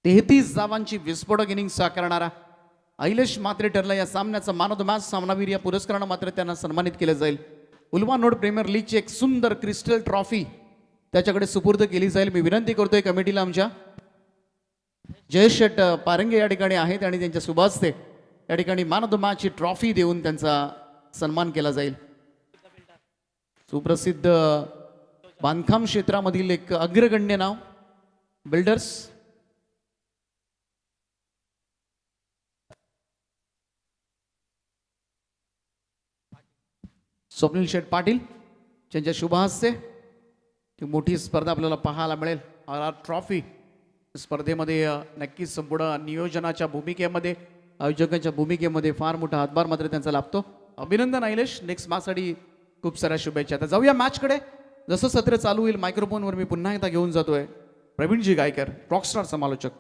33 धावांची विस्फोटक इनिंग साकारणारा अहिलेश मात्रे ठरला या सामन्याचा मॅन ऑफ द मॅच सामनावीर. या पुरस्कारानं मात्र त्यांना सन्मानित केलं जाईल. उल्वा नोड प्रीमियर लीगची एक सुंदर क्रिस्टल ट्रॉफी त्याच्याकडे सुपूर्द केली जाईल. मी विनंती करतोय कमिटीला आमच्या जयेश शेट पारंगे या ठिकाणी आहेत आणि त्यांच्या शुभ हस्ते या ठिकाणी मॅन ऑफ द मॅच ची ट्रॉफी देऊन त्यांचा सन्मान केला जाईल. सुप्रसिद्ध बांधकाम क्षेत्रामधील एक अग्रगण्य नाव बिल्डर्स स्वप्नील शेठ पाटील त्यांच्या शुभ हस्ते मोठी स्पर्धा आपल्याला पाहायला मिळेल. ट्रॉफी स्पर्धेमध्ये नक्कीच संपूर्ण नियोजनाच्या भूमिकेमध्ये आयोजकांच्या भूमिकेमध्ये फार मोठा हातभार मात्र त्यांचा लाभतो. अभिनंदन अहिलेश. नेक्स्ट मॅचसाठी खूप साऱ्या शुभेच्छा. आता जाऊया मॅचकडे. जसं सत्र चालू होईल मायक्रोफोनवर मी पुन्हा एकदा घेऊन जातोय प्रवीणजी गायकर, रॉकस्टार समालोचक.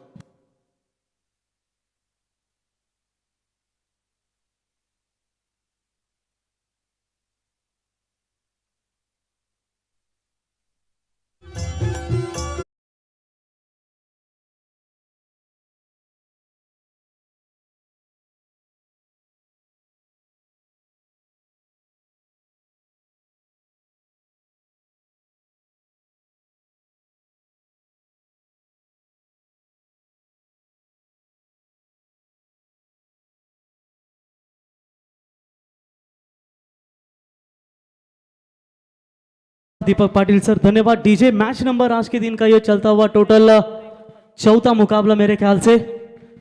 दीपक पाटिल सर धन्यवाद. डीजे मैच नंबर आज के दिन का ये चलता हुआ टोटल चौथा मुकाबला मेरे ख्याल से,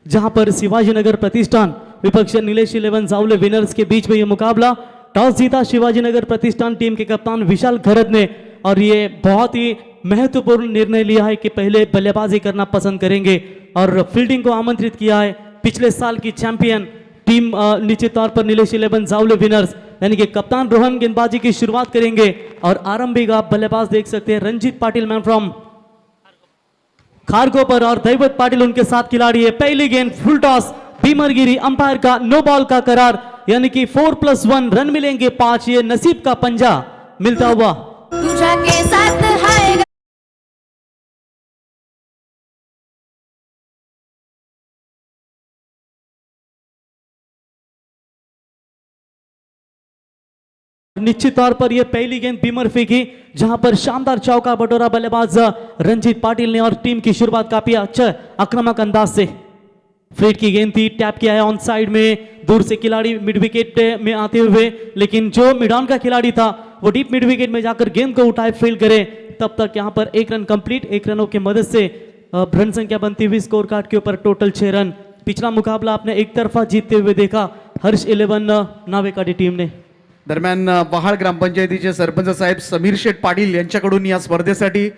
जहां पर शिवाजी नगर प्रतिष्ठान विपक्ष नीलेश 11 जावले विनर्स के बीच में ये मुकाबला. टॉस जीता शिवाजी नगर प्रतिष्ठान टीम के कप्तान विशाल खरद ने और ये बहुत ही महत्वपूर्ण निर्णय लिया है कि पहले बल्लेबाजी करना पसंद करेंगे और फील्डिंग को आमंत्रित किया है. पिछले साल की चैंपियन टीम निश्चित तौर पर नीलेश 11 जावले विनर्स यानी कि कप्तान रोहन गेंदबाजी की शुरुआत करेंगे और आरंभिक आप बल्लेबाज देख सकते हैं रंजीत पाटिल मैन फ्रॉम खारगोपर और दैवत पाटिल उनके साथ खिलाड़ी है. पहली गेंद फुल टॉस भीमरगिरी अंपायर का नो बॉल का करार यानी कि 4+1 रन मिलेंगे 5. ये नसीब का पंजा मिलता हुआ तुझा के साथ है. निश्चित तौर पर यह पहली गेंद बीमर फेंकी जहां पर शानदार चौका बटोरा बल्लेबाज रंजीत पाटिल ने और टीम की शुरुआत काफी अच्छा आक्रामक अंदाज से. फ्लिट की गेंद थी, टैप किया है ऑन साइड में, दूर से खिलाड़ी मिड विकेट में आते हुए, लेकिन जो मिडॉन का खिलाड़ी था वो डीप मिड विकेट में जाकर गेंद को उठाए फील्ड करे. तब तक यहां पर 1 रन कंप्लीट. 1 रनों की मदद से रन संख्या बनती हुई स्कोर कार्ड के ऊपर टोटल 6 रन. पिछला मुकाबला आपने एक तरफा जीतते हुए देखा हर्ष 11 नावेकाडी टीम ने. दरम्यान वहाळ ग्रामपंचायतीचे सरपंच साहेब समीर शेठ पाटील यांच्याकडून या स्पर्धेसाठी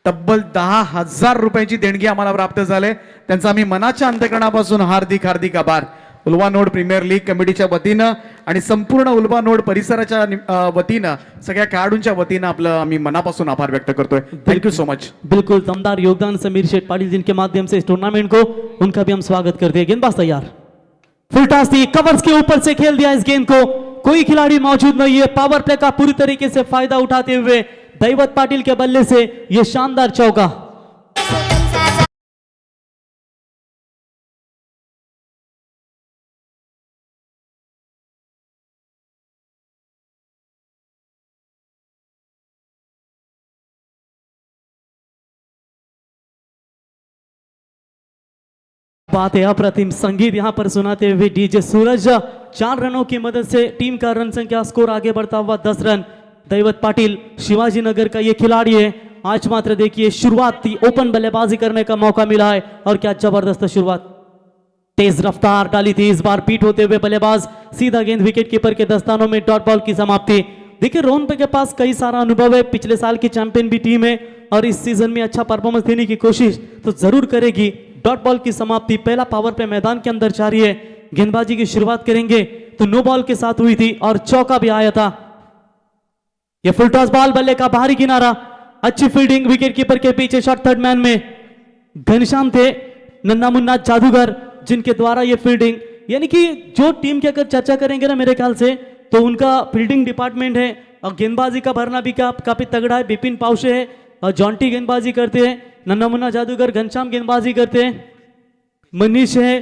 तब्बल 10,000 रुपयांची देणगी आम्हाला प्राप्त झाले. त्यांचा आम्ही मनाच्या अंतकरणापासून हार्दिक हार्दिक आभार. उल्वा नोड प्रीमियर लीग कमिटीच्या वतीनं आणि संपूर्ण उल्वा नोड परिसराच्या वतीनं सगळ्या खेळाडूंच्या वतीनं आपलं आम्ही मनापासून आभार व्यक्त करतोय. Thank you so much. बिल्कुल दमदार योगदान समीर शेठ पाटिल जिनके माध्यम से इस टूर्नामेंट को उनका भी हम स्वागत करते हैं. गेंदबाज तैयार, फुल टॉस थी, कवर्स के ऊपर से खेल दिया इस गेंद को. कोई खिलाड़ी मौजूद नहीं है. पावर प्ले का पूरी तरीके से फायदा उठाते हुए दैवत पाटिल के बल्ले से यह शानदार चौका. बात है अप्रतिम संगीत यहां पर सुनाते हुए डीजे सूरज. 4 रनों की मदद से टीम का रन संख्या स्कोर आगे बढ़ता हुआ 10 रन. दैवत पाटिल शिवाजी नगर का ये खिलाड़ी है. आज मात्र देखिए शुरुआत थी, ओपन बल्लेबाजी करने का मौका मिला है और क्या जबरदस्त शुरुआत. तेज रफ्तार डाली थी इस बार पीट होते हुए बल्लेबाज, सीधा गेंद विकेट कीपर के दस्तानों में. डॉट बॉल की समाप्ति. देखिए रोहन के पास कई सारा अनुभव है, पिछले साल की चैंपियन भी टीम है और इस सीजन में अच्छा परफॉर्मेंस देने की कोशिश तो जरूर करेगी. डॉट बॉल की समाप्ति. पहला पावर प्ले मैदान के अंदर जारी है. गेंदबाजी की शुरुआत करेंगे तो नो बॉल के साथ हुई थी और चौका भी आया था. यह फुल टॉस बॉल, बल्ले का बाहरी किनारा, अच्छी फील्डिंग विकेट कीपर के पीछे. शॉट थर्ड मैन में घनश्याम थे, नन्ना मुन्ना जादूगर जिनके द्वारा ये फील्डिंग, यानी कि जो टीम की अगर चर्चा करेंगे ना मेरे ख्याल से तो उनका फील्डिंग डिपार्टमेंट है और गेंदबाजी का भरना भी काफी तगड़ा है. बिपिन पावशे है और जॉन्टी गेंदबाजी करते हैं, नन्ना मुन्ना जादूगर घनश्याम गेंदबाजी करते हैं. मनीष है,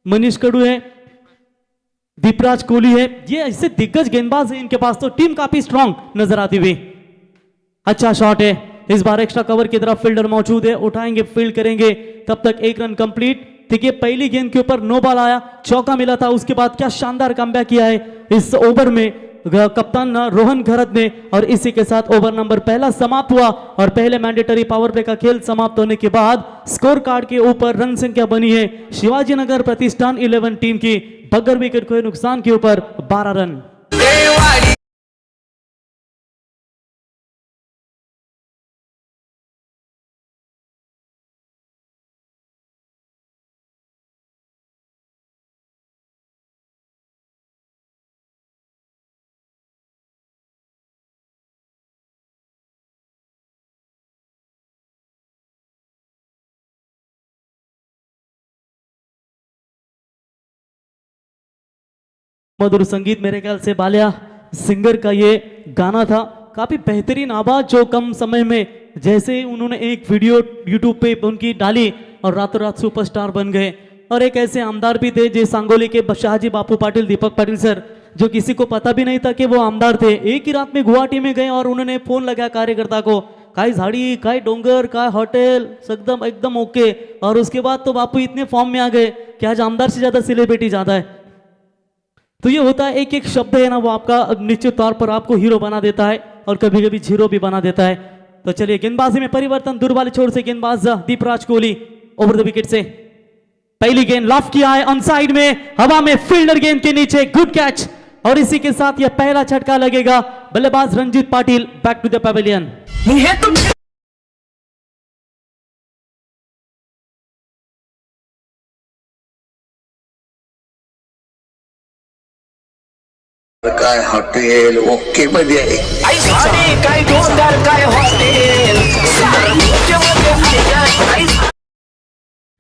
मनीष कडू है, दीपराज कोहली है। ये ऐसे दिग्गज गेंदबाज है इनके पास, तो टीम काफी स्ट्रांग नजर आती हुई। अच्छा शॉट है, इस बार एक्स्ट्रा कवर की तरफ फील्डर मौजूद है, उठाएंगे, फील्ड करेंगे, तब तक एक रन कंप्लीट। देखिए पहली गेंद के ऊपर नो बॉल आया, चौका मिला था, उसके बाद क्या शानदार कमबैक किया है इस ओवर में कप्तान रोहन घरत ने। और इसी के साथ ओवर नंबर पहला समाप्त हुआ और पहले मैंडेटरी पावर प्ले का खेल समाप्त होने के बाद स्कोर कार्ड के ऊपर रन संख्या बनी है शिवाजी नगर प्रतिष्ठान 11 टीम की, बगैर विकेट खोए नुकसान के ऊपर 12 रन। मधुर संगीत मेरे ख्याल से बालिया सिंगर का ये गाना था, काफी बेहतरीन आवाज जो कम समय में जैसे उन्होंने एक वीडियो यूट्यूब पे उनकी डाली और रातों रात सुपरस्टार बन गए। और एक ऐसे आमदार भी थे जे सांगोली के शाहजी बापू पाटिल, दीपक पाटिल सर, जो किसी को पता भी नहीं था कि वो आमदार थे। एक ही रात में गुवाहाटी में गए और उन्होंने फोन लगाया कार्यकर्ता को, काय झाड़ी, काय डोंगर, काय होटल, एकदम एकदम ओके। और उसके बाद तो बापू इतने फॉर्म में आ गए कि आज आमदार से ज्यादा सेलिब्रिटी ज्यादा है। तो ये होता है, एक एक शब्द है ना वो आपका निश्चित तौर पर आपको हीरो बना देता है और कभी कभी जीरो भी बना देता है। तो चलिए गेंदबाजी में परिवर्तन, दूर वाले छोर से गेंदबाज Deepraj Kohli over the wicket से पहली गेंद लॉफ्ट किया है ऑन साइड में, हवा में फील्डर गेंद के नीचे, गुड कैच। और इसी के साथ यह पहला झटका लगेगा। बल्लेबाज Ranjit Patil back to the pavilion. काय हॉटेल ओके मध्ये आहे, काय डोंगर काय हॉटेल।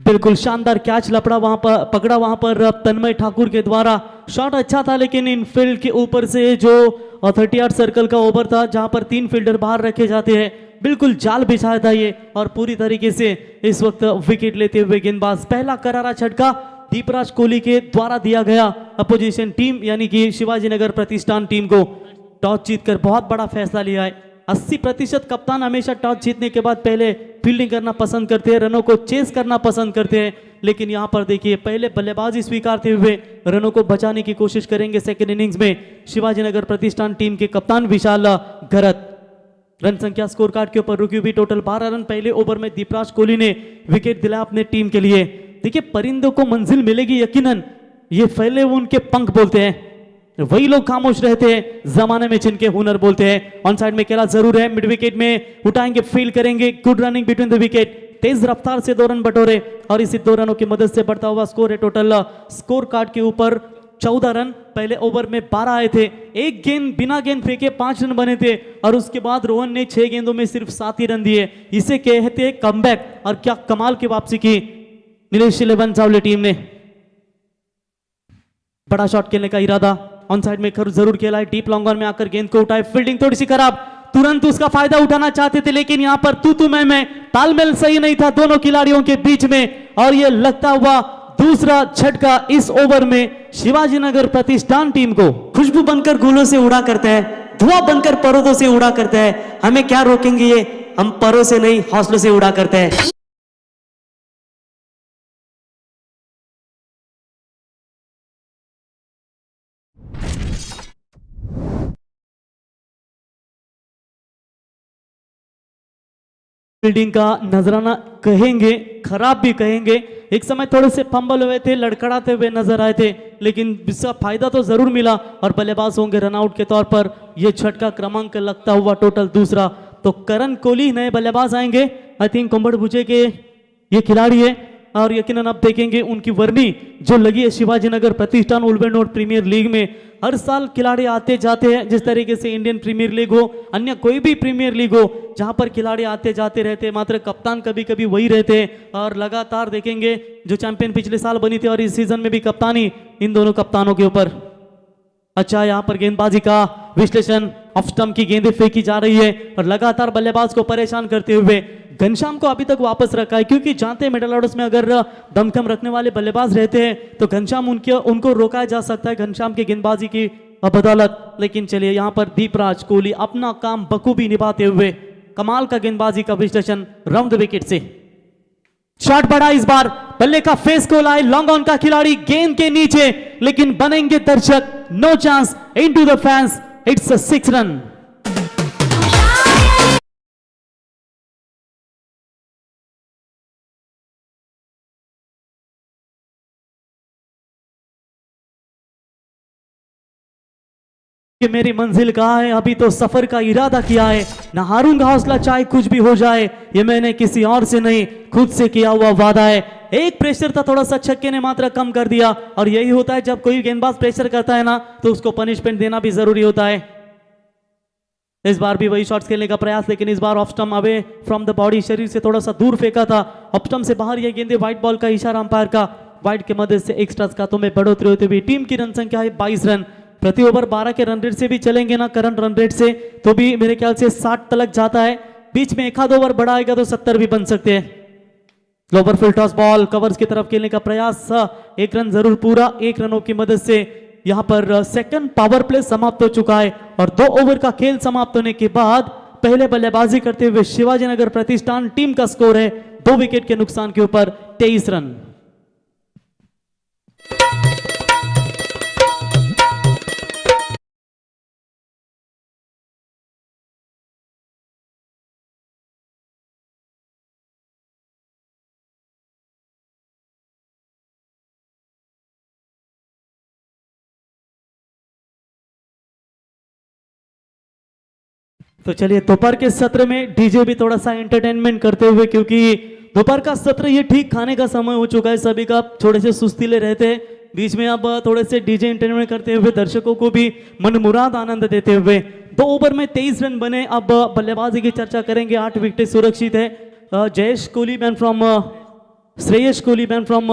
बिल्कुल शानदार कैच लपड़ा वहां पर पकड़ा वहां पर तन्मय ठाकुर के द्वारा। शॉट अच्छा था लेकिन इन फील्ड के ऊपर से जो 38 सर्कल का ओवर था जहां पर 3 फील्डर बाहर रखे जाते हैं, बिल्कुल जाल बिछाया था ये और पूरी तरीके से इस वक्त विकेट लेते हुए गेंदबाज। पहला करारा झटका दीपराज कोहली के द्वारा दिया गया अपोजिशन टीम यानी कि शिवाजी नगर प्रतिष्ठान टीम को। टॉस जीतकर बहुत बड़ा फैसला लिया है। 80% कप्तान हमेशा टॉस जीतने के बाद पहले फील्डिंग करना पसंद करते हैं, रनों को चेस करना पसंद करते हैं। लेकिन यहां पर देखिए पहले बल्लेबाजी स्वीकारते हुए रनों को बचाने की कोशिश करेंगे सेकंड इनिंग्स में शिवाजी नगर प्रतिष्ठान टीम के कप्तान विशाल घरत। रन संख्या स्कोर कार्ड के ऊपर रुकी हुई, टोटल 12 रन पहले ओवर में दीपराज कोहली ने विकेट दिलाया अपने टीम के लिए। देखिए परिंदों को मंजिल मिलेगी यकीनन, ये फैले वो उनके पंख बोलते हैं, वही लोग खामोश रहते हैं जमाने में जिनके हुनर बोलते हैं। ऑन साइड में खेला जरूर है, मिड विकेट में उठाएंगे, फील्ड करेंगे, good running between the wicket, तेज रफ्तार से 2 रन बटोरे और इसी 2 रनों की मदद से बढ़ता हुआ स्कोर है टोटल स्कोर कार्ड के ऊपर 14 रन। पहले ओवर में 12 आए थे, एक गेंद बिना गेंद फेंके 5 रन बने थे और उसके बाद रोहन ने 6 गेंदों में सिर्फ 7 ही रन दिए। इसे कहते हैं कमबैक और क्या कमाल की वापसी की नीलेश 11 चावले टीम ने। बड़ा शॉट खेलने का इरादा, ऑन साइड में जरूर खेला है, डीप लॉन्ग ऑन में आकर गेंद को उठाए, फील्डिंग थोड़ी सी खराब, तुरंत उसका फायदा उठाना चाहते थे लेकिन यहां पर तू मैं तालमेल सही नहीं था दोनों खिलाड़ियों के बीच में और यह लगता हुआ दूसरा झटका इस ओवर में शिवाजी नगर प्रतिष्ठान टीम को। खुशबू बनकर गूलों से उड़ा करता है, धुआं बनकर पर्वतों से उड़ा करता है, हमें क्या रोकेंगे ये, हम परों से नहीं हौसलों से उड़ा करते हैं। फील्डिंग का नजराना कहेंगे, खराब भी कहेंगे, एक समय थोड़े से फंबल हुए थे, लड़खड़ाते हुए नजर आए थे लेकिन इसका फायदा तो जरूर मिला और बल्लेबाज होंगे रनआउट के तौर पर। यह झटका क्रमांक लगता हुआ टोटल दूसरा। तो करण कोहली नए बल्लेबाज आएंगे, आई थिंक कुंभड़ भुजे के ये खिलाड़ी है और यकीनन अब देखेंगे उनकी वर्नी जो लगी है शिवाजी नगर प्रतिष्ठान उल्बेनोड प्रीमियर लीग में। हर साल खिलाड़ी आते जाते हैं, जिस तरीके से इंडियन प्रीमियर लीग हो, अन्य कोई भी प्रीमियर लीग हो, जहां पर खिलाड़ी आते जाते रहते हैं, मात्र कप्तान कभी कभी वही रहते हैं। और लगातार देखेंगे जो चैंपियन पिछले साल बनी थी और इस सीजन में भी कप्तानी इन दोनों कप्तानों के ऊपर। अच्छा यहां पर गेंदबाजी का विश्लेषण, ऑफ स्टंप की गेंदें फेंकी जा रही है और लगातार बल्लेबाज को परेशान करते हुए घनश्याम को अभी तक वापस रखा है, क्योंकि जानते हैं मिडल ऑर्डर्स में अगर दमखम रखने वाले बल्लेबाज रहते हैं तो घनश्याम उनको रोका जा सकता है घनश्याम की गेंदबाजी की बदौलत। लेकिन चलिए यहाँ पर दीपराज कोहली अपना काम बखूबी निभाते हुए कमाल का गेंदबाजी का विश्लेषण राउंड द विकेट से। शॉट बढ़ा इस बार, बल्ले का फेस को लाए लॉन्ग ऑन का खिलाड़ी गेंद के नीचे, लेकिन बनेंगे दर्शक, no chance, into the fans, it's a 6 run. कि मेरी मंजिल कहाँ है, अभी तो सफर का इरादा किया है, ना हारूंगा हौसला चाहे कुछ भी हो जाए, ये मैंने किसी और से नहीं खुद से किया हुआ वादा है। एक प्रेशर था, थोड़ा सा छक्के ने मात्रा कम कर दिया, और यही होता है जब कोई गेंदबाज प्रेशर करता है ना तो उसको पनिशमेंट देना भी जरूरी होता है। इस बार भी वही शॉट्स खेलने का प्रयास, लेकिन इस बार off stump away from the body, शरीर से थोड़ा सा दूर फेंका था, ऑफ स्टंप से बाहर ये गेंदे, व्हाइट बॉल का इशारा अंपायर का, व्हाइट के मदद से एक्स्ट्रा खातों में बढ़ोतरी होती हुई टीम की रन संख्या है 22 रन। प्रति ओवर 12 के रन रेट से भी चलेंगे ना, करंट रन रेट से, तो भी मेरे ख्याल से 60 तक जाता है, बीच में एक आध ओवर बढ़ाएगा तो 70 भी बन सकते हैं। Lower full toss ball covers की तरफ खेलने का प्रयास, एक रन जरूर पूरा, 1 रनों की मदद से यहां पर सेकंड पावर प्ले समाप्त हो चुका है, और 2 ओवर का खेल समाप्त होने के बाद पहले बल्लेबाजी करते हुए शिवाजीनगर प्रतिष्ठान टीम का स्कोर है 2 विकेट के नुकसान के ऊपर 23 रन। तो चलिए दोपहर के सत्र में डीजे भी थोड़ा सा एंटरटेनमेंट करते हुए, क्योंकि दोपहर का सत्र ये ठीक खाने का समय हो चुका है, सभी का थोड़े से सुस्तीले रहते हैं, बीच में अब थोड़े से डीजे एंटरटेनमेंट करते हुए दर्शकों को भी मनमुराद आनंद देते हुए 2 ओवर में 23 रन बने। अब बल्लेबाजी की चर्चा करेंगे, 8 विकेट सुरक्षित है। Jayesh Kohli man from Shreyas Kohli man from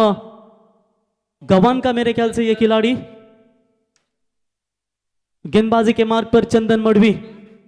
Gavan का मेरे ख्याल से ये खिलाड़ी, गेंदबाजी के मार्ग पर चंदन मडवी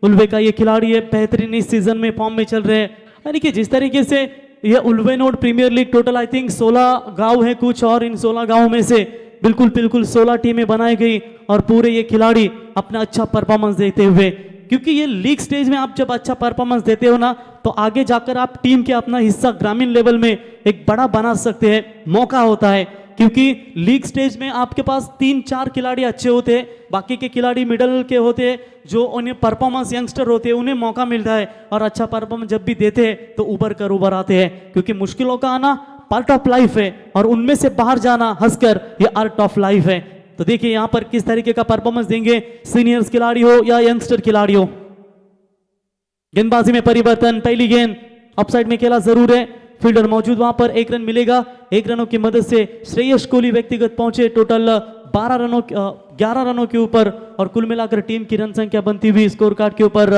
उल्वे का ये खिलाड़ी है, बेहतरीन इस सीजन में फॉर्म में चल रहे हैं। यानी कि जिस तरीके से ये Ulwe node premier league, total I think 16 गांव है कुछ, और इन 16 गांव में से बिल्कुल 16 टीमें बनाई गई, और पूरे ये खिलाड़ी अपना अच्छा परफॉर्मेंस देते हुए, क्योंकि ये लीग स्टेज में आप जब अच्छा परफॉर्मेंस देते हो ना तो आगे जाकर आप टीम के अपना हिस्सा ग्रामीण लेवल में एक बड़ा बना सकते हैं, मौका होता है, क्योंकि लीग स्टेज में आपके पास 3-4 खिलाड़ी अच्छे होते हैं, बाकी के खिलाड़ी मिडल के होते हैं, जो उन्हें परफॉर्मेंस यंगस्टर होते हैं, उन्हें मौका मिलता है, और अच्छा परफॉर्मेंस जब भी देते हैं तो उभर आते हैं, क्योंकि मुश्किलों का आना पार्ट ऑफ लाइफ है, और उनमें से बाहर जाना हंसकर ये आर्ट ऑफ लाइफ है। तो देखिए यहां पर किस तरीके का परफॉर्मेंस देंगे, सीनियर्स खिलाड़ी हो या यंगस्टर खिलाड़ी हो। गेंदबाजी में परिवर्तन, पहली गेंद ऑफसाइड में खेला जरूर है, फील्डर मौजूद वहां पर, 1 रन मिलेगा, 1 रनों की मदद से श्रेयस कोहली व्यक्तिगत पहुंचे टोटल 11 रनों के ऊपर, और कुल मिलाकर टीम की रन संख्या बनती हुई स्कोर कार्ड के ऊपर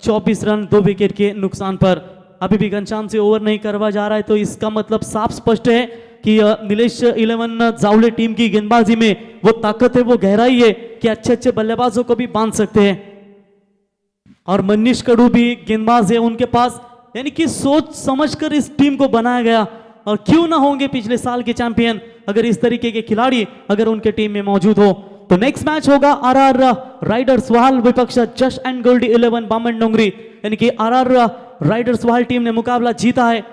24 रन 2 विकेट के नुकसान पर। अभी भी घनश्याम से ओवर नहीं करवा जा रहा है, तो इसका मतलब साफ स्पष्ट है कि नीलेश 11 जावले टीम की गेंदबाजी में वो ताकत है, वो गहराई है कि अच्छे बल्लेबाजों को भी बांध सकते हैं, और मनीष कडू भी गेंदबाज है उनके पास, यानी कि सोच समझकर इस टीम को बनाया गया, और क्यों ना होंगे पिछले साल के चैंपियन अगर इस तरीके के खिलाड़ी अगर उनके टीम में मौजूद हो। तो नेक्स्ट मैच होगा आरआर राइडर्स वाहल विपक्ष जश एंड गोल्डी 11 बामन डोंगरी, यानी कि आरआर राइडर्स वाहल टीम ने मुकाबला जीता है,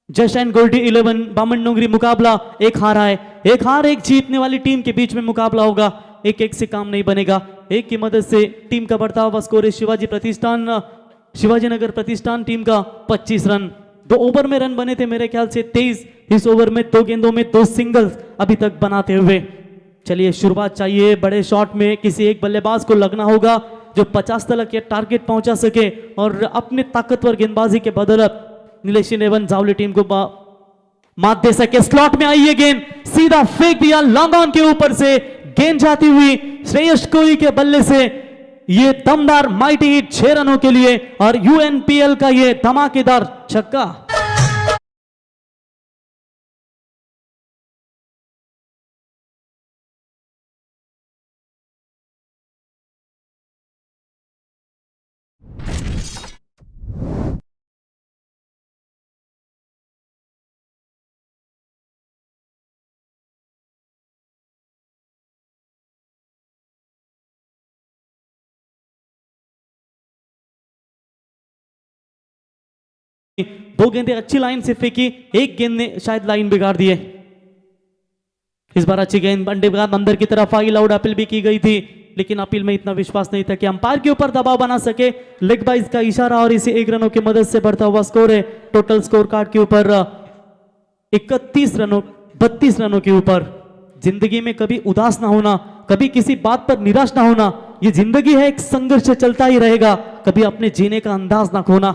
जश एंड गोल्डी 11 बामन डोंगरी मुकाबला एक हारा है, एक हार एक जीतने वाली टीम के बीच में मुकाबला होगा, 1-1 से काम नहीं बनेगा, 1 की मदद से टीम का बढ़ता हुआ स्कोर है शिवाजीनगर प्रतिष्ठान टीम का 25 रन। 2 ओवर में रन बने थे मेरे ख्याल से 23, इस ओवर में 2 गेंदों में 2 सिंगल्स अभी तक बनाते हुए। चलिए शुरुआत चाहिए बड़े शॉट में, किसी एक बल्लेबाज को लगना होगा जो 50 तक ये टारगेट पहुंचा सके, और अपने ताकतवर गेंदबाजी के बदौलत नीलेश 11 जावली टीम को मात दे सके। स्लॉट में आई ये गेंद, सीधा फेंक दिया लॉन्ग ऑन के ऊपर से, गेंद जाती हुई श्रेयस कोहली के बल्ले से, ये दमदार माइटी हिट 6 रनों के लिए, और यूएनपीएल का ये धमाकेदार छक्का। दो गेंदें अच्छी लाइन से फेंकी, एक गेंद ने शायद लाइन बिगाड़ दी है। इस बार अच्छी गेंद अंडे बाद अंदर की तरफ आई, लाउड अपील भी की गई थी, लेकिन अपील में इतना विश्वास नहीं था कि अंपायर के ऊपर दबाव बना सके। लेग बाइज का इशारा और इसे 1 रनों की मदद से बढ़ता हुआ स्कोर है। टोटल स्कोर कार्ड के ऊपर 31 रनों 32 रनों के ऊपर। जिंदगी में कभी उदास ना होना, कभी किसी बात पर निराश ना होना, ये जिंदगी है, एक संघर्ष चलता ही रहेगा, कभी अपने जीने का अंदाज ना खोना।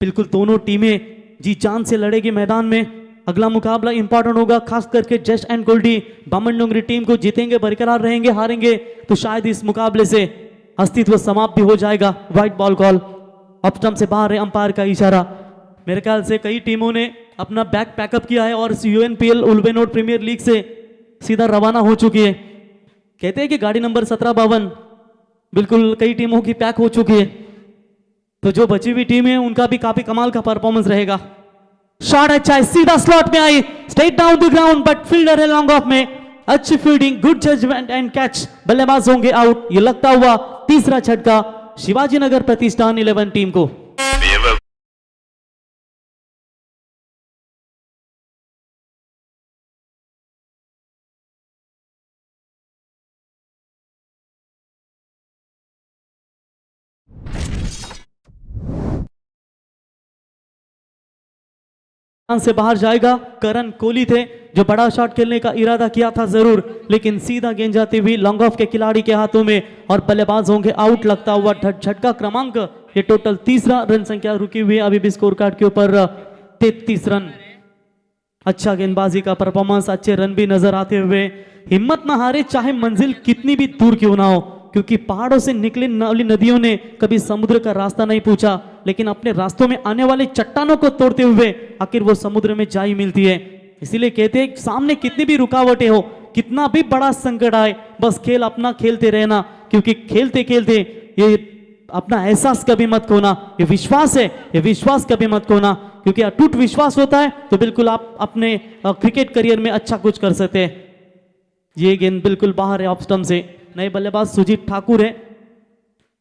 बिल्कुल दोनों टीमें जी जान से लड़ेगी मैदान में। अगला मुकाबला इंपॉर्टेंट होगा, खास करके जस्ट एंड गोल्डी बामन डोंगरी टीम को। जीतेंगे बरकरार रहेंगे, हारेंगे तो शायद इस मुकाबले से अस्तित्व समाप्त भी हो जाएगा। White ball call, off stump से बाहर है, अंपायर का इशारा। मेरे ख्याल से कई टीमों ने अपना बैग पैकअप किया है और यूएनपीएल उल्बेनोड प्रीमियर लीग से सीधा रवाना हो चुकी है। कहते हैं कि गाड़ी नंबर 1752 बिल्कुल कई टीमों की पैक हो चुकी है, तो जो बची हुई टीम है उनका भी काफी कमाल का परफॉर्मेंस रहेगा। शॉट अच्छा है, सीधा स्लॉट में आई, straight down the ground, but fielder है लॉन्ग ऑफ में। अच्छी fielding, good judgement and catch, बल्लेबाज होंगे आउट। ये लगता हुआ तीसरा छक्का शिवाजी नगर प्रतिष्ठान 11 टीम को। से बाहर जाएगा, करण कोहली थे जो बड़ा शॉट खेलने का इरादा किया था जरूर, लेकिन सीधा गेंद जाती हुई लॉन्ग ऑफ के खिलाड़ी के हाथों में और बल्लेबाज होंगे आउट। लगता हुआ झटका क्रमांक, ये टोटल तीसरा रन संख्या रुकी हुई है अभी भी स्कोर कार्ड के ऊपर 33 रन। अच्छा गेंदबाजी का परफॉर्मेंस, अच्छे रन भी नजर आते हुए। हिम्मत ना हारे, चाहे मंजिल कितनी भी दूर क्यों ना हो, क्योंकि पहाड़ों से निकले वाली नदियों ने कभी समुद्र का रास्ता नहीं पूछा, लेकिन अपने रास्तों में आने वाले चट्टानों को तोड़ते हुए आखिर वो समुद्र में जा ही मिलती है। इसीलिए कहते हैं सामने कितनी भी रुकावटें हो, कितना भी बड़ा संकट आए, बस खेल अपना खेलते रहना, क्योंकि खेलते खेलते ये अपना एहसास कभी मत खोना। ये विश्वास है, ये विश्वास कभी मत खोना, क्योंकि अटूट विश्वास होता है तो बिल्कुल आप अपने क्रिकेट करियर में अच्छा कुछ कर सकते हैं। ये गेंद बिल्कुल बाहर है ऑफ स्टंप से। नए बल्लेबाज सुजीत ठाकुर है,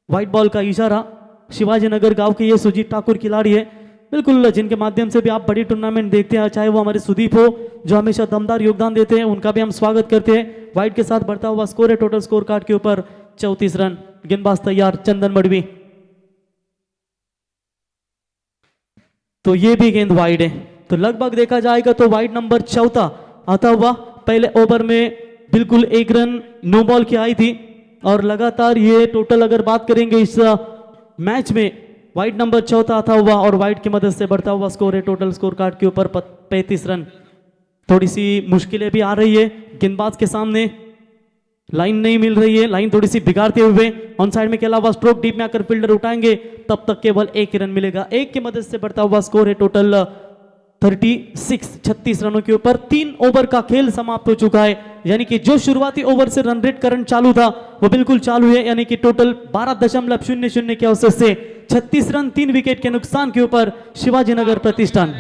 व्हाइट बॉल का इशारा। शिवाजी नगर गांव के ये सुजीत ठाकुर खिलाड़ी है, बिल्कुल जिनके माध्यम से भी आप बड़ी टूर्नामेंट देखते हैं, चाहे वो हमारे सुदीप हो जो हमेशा दमदार योगदान देते हैं, उनका भी हम स्वागत करते हैं। व्हाइट के साथ बढ़ता हुआ स्कोर है, टोटल स्कोर कार्ड के ऊपर 34 रन। गेंदबाज तैयार, चंदन मडवी। तो ये भी गेंद वाइड है, तो लगभग देखा जाएगा तो वाइड नंबर 14 आता हुआ। पहले ओवर में बिल्कुल 1 रन नो बॉल की आई थी और लगातार ये टोटल अगर बात करेंगे इस मैच में वाइड नंबर 14 आता हुआ और वाइड की मदद से बढ़ता हुआ स्कोर है टोटल स्कोर कार्ड के ऊपर 35 रन। थोड़ी सी मुश्किलें भी आ रही है गेंदबाज के सामने, लाइन नहीं मिल रही है, लाइन थोड़ी सी बिगाड़ते हुए ऑन साइड में के अलावा स्ट्रोक डीप में आकर फील्डर उठाएंगे तब तक केवल 1 रन मिलेगा। 1 की मदद से बढ़ता हुआ स्कोर है टोटल 36 रनों के ऊपर। 3 ओवर का खेल समाप्त हो चुका है, यानी कि जो शुरुआती ओवर से रन रेट करंट चालू था वो बिल्कुल चालू है, यानी कि टोटल 12.00 के औसत से 36 रन 3 विकेट के नुकसान के ऊपर शिवाजी नगर प्रतिष्ठान।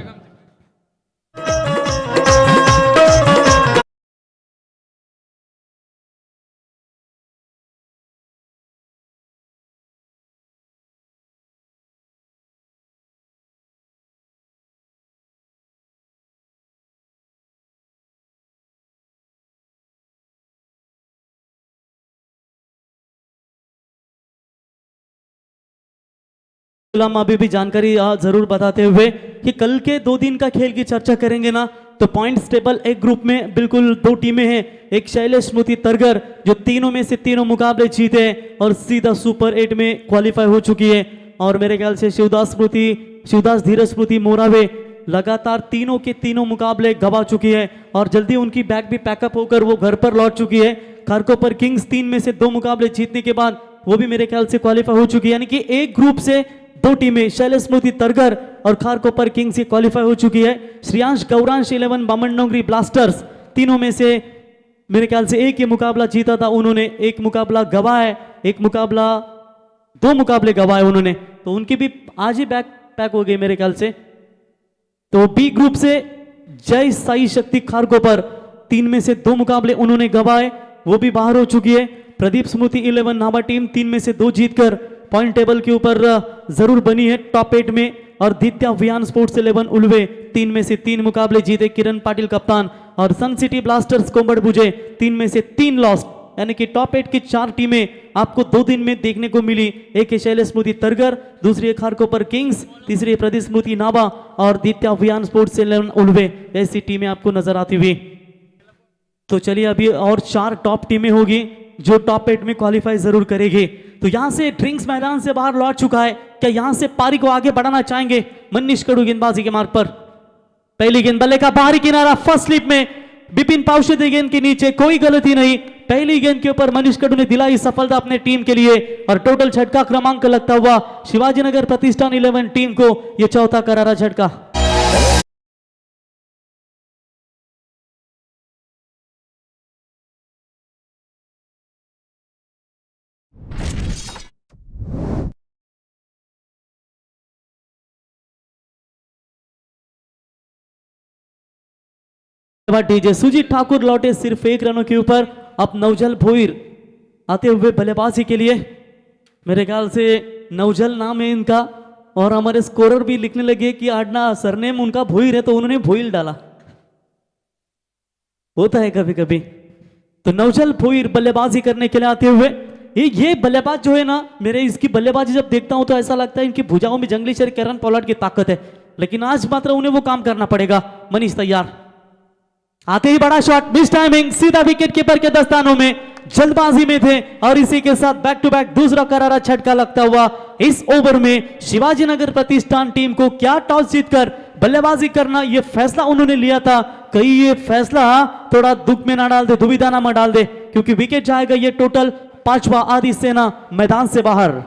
गुलाम अभी भी जानकारी जरूर बताते हुए कि कल के 2 दिन का खेल की चर्चा करेंगे ना, तो पॉइंट्स टेबल एक ग्रुप में बिल्कुल 2 टीमें हैं। एक शैलेश स्मृति तरगर जो तीनों में से तीनों मुकाबले जीते और सीधा सुपर 8 में क्वालिफाई हो चुकी है, और मेरे ख्याल से शिवदास धीरज स्मृति मोरावे लगातार तीनों के तीनों मुकाबले गवा चुकी है और जल्दी उनकी बैग भी पैकअप होकर वो घर पर लौट चुकी है। खारकोपर किंग्स 3 में से 2 मुकाबले जीतने के बाद वो भी मेरे ख्याल से क्वालिफाई हो चुकी है, यानी कि एक ग्रुप से 2 टीमें शैलेश स्मृति तरगर और खारकोपर किंग्स से क्वालिफाई हो चुकी है। श्रेयांश गौरांश 11 बामन डोंगरी ब्लास्टर्स तीनों में से मेरे ख्याल से एक ही मुकाबला जीता था उन्होंने, एक मुकाबला गवाया, 2 मुकाबले गवाए उन्होंने, तो उनकी भी आज ही बैग पैक हो गई मेरे ख्याल से। तो बी ग्रुप से जय साई शक्ति खारकोपर 3 में से 2 मुकाबले उन्होंने गवाए, वो भी बाहर हो चुकी है। प्रदीप स्मृति 11 नाभा टीम 3 में से 2 जीतकर पॉइंट टेबल के ऊपर जरूर बनी है टॉप 8 में, और दित्या अभियान स्पोर्ट्स 11 उल्वे 3 में से 3 मुकाबले जीते किरण पाटिल कप्तान, और सन सिटी ब्लास्टर्स कोंबड़बुजे 3 में से 3 लॉस, यानी कि टॉप 8 की 4 टीमें आपको 2 दिन में देखने को मिली। एक है शैलेश स्मृति तरगर, दूसरी है खारकोपर किंग्स, तीसरी है प्रदीप स्मृति नाभा और दित्या अभियान स्पोर्ट्स 11 उल्वे, ऐसी टीमें आपको नजर आती हुई। तो चलिए अभी और 4 टॉप टीमें होगी जो टॉप 8 में क्वालिफाई जरूर करेगी। तो यहां से ड्रिंक्स मैदान से बाहर लौट चुका है, क्या यहां से पारी को आगे बढ़ाना चाहेंगे? मनीष कड़ू गेंदबाजी के मार्ग पर, पहली गेंद बल्ले का बाहरी किनारा, फर्स्ट स्लिप में बिपिन पाउशेती गेंद के नीचे, कोई गलती नहीं। पहली गेंद के ऊपर मनीष कड़ू ने दिलाई सफलता अपने टीम के लिए, और टोटल झटका क्रमांक लगता हुआ शिवाजीनगर प्रतिष्ठान 11 टीम को यह चौथा करारा झटका। डीजे सुजीत ठाकुर लौटे सिर्फ 1 रनों के ऊपर। अब नवजल भोईर आते हुए बल्लेबाजी के लिए, मेरे ख्याल से नवजल नाम है इनका, और हमारे स्कोरर भी लिखने लगे कि आडना सरनेम उनका भोईर है तो उन्होंने भोईल डाला, होता है कभी कभी। तो नवजल भोईर बल्लेबाजी करने के लिए आते हुए, ये बल्लेबाज जो है ना, मेरे इसकी बल्लेबाजी जब देखता हूं तो ऐसा लगता है इनकी भुजाओं में जंगली शेर कैरन पोलार्ड की ताकत है, लेकिन आज मात्र उन्हें वो काम करना पड़ेगा। मनीष तैयार, आते ही बड़ा शॉट, मिस टाइमिंग, सीधा विकेट कीपर के दस्तानों में, जल्दबाजी में थे, और इसी के साथ बैक टू बैक दूसरा करारा झटका लगता हुआ। इस ओवर में शिवाजीनगर प्रतिष्ठान टीम को क्या टॉस जीतकर बल्लेबाजी करना यह फैसला उन्होंने लिया था, कहीं ये फैसला थोड़ा दुख में ना डाल दे, दुविधा ना में डाल दे, क्योंकि विकेट जाएगा ये टोटल 5वां, आदि सेना मैदान से बाहर।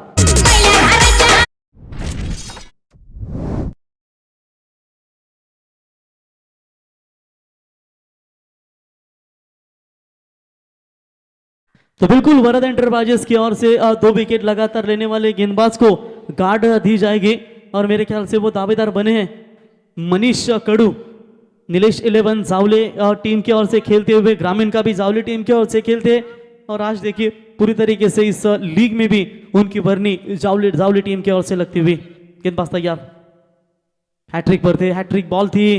तो बिल्कुल वरद एंटरप्राइजेस की ओर से 2 विकेट लगातार लेने वाले गेंदबाज को गार्ड दी जाएगी, और मेरे ख्याल से वो दावेदार बने हैं मनीष कड़ू। नीलेश 11 जावले टीम की ओर से खेलते हुए, ग्रामीण का भी जावले टीम की ओर से खेलते, और आज देखिए पूरी तरीके से इस लीग में भी उनकी वर्नी जावले टीम की ओर से लगती हुई। गेंदबाज तैयार, हैट्रिक पर थे, हैट्रिक बॉल थी,